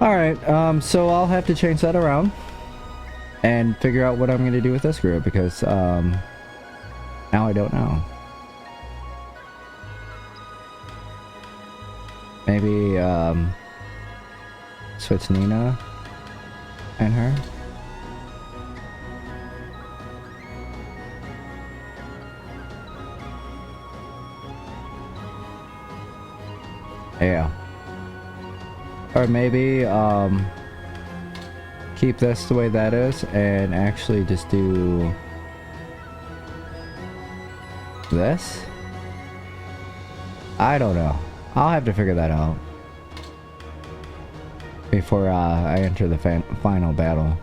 Alright, so I'll have to change that around and figure out what I'm gonna do with this group because now I don't know. Maybe switch Nina and her. Yeah. Or maybe keep this the way that is and actually just do this? I don't know. I'll have to figure that out before I enter the final battle.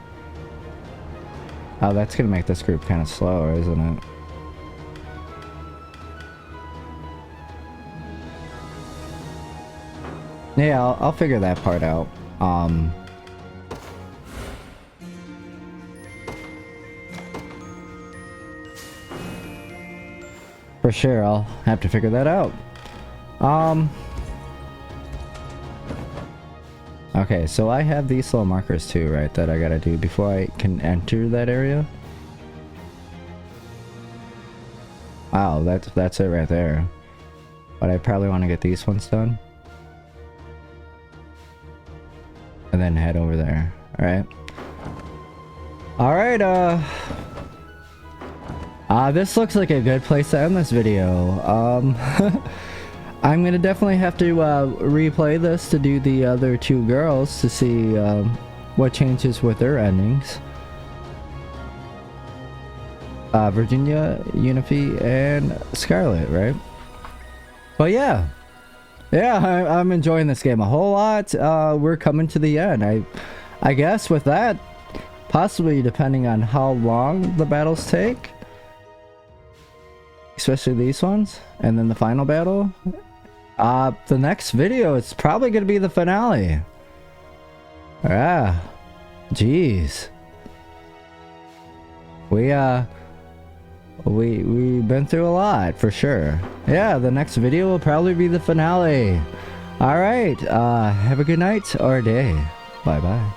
Oh, that's gonna make this group kind of slower, isn't it? Yeah, I'll figure that part out. For sure, I'll have to figure that out. Okay, so I have these little markers too, right, that I gotta do before I can enter that area. Wow, that's it right there. But I probably want to get these ones done. And then head over there. Alright. Alright, this looks like a good place to end this video. I'm gonna definitely have to replay this to do the other two girls to see what changes with their endings. Virginia, Unify, and Scarlet, right? But yeah. Yeah, I'm enjoying this game a whole lot. We're coming to the end. I guess with that, possibly depending on how long the battles take. Especially these ones. And then the final battle. The next video is probably going to be the finale. Ah, jeez. We've been through a lot for sure. Yeah, the next video will probably be the finale. All right, have a good night or day. Bye bye.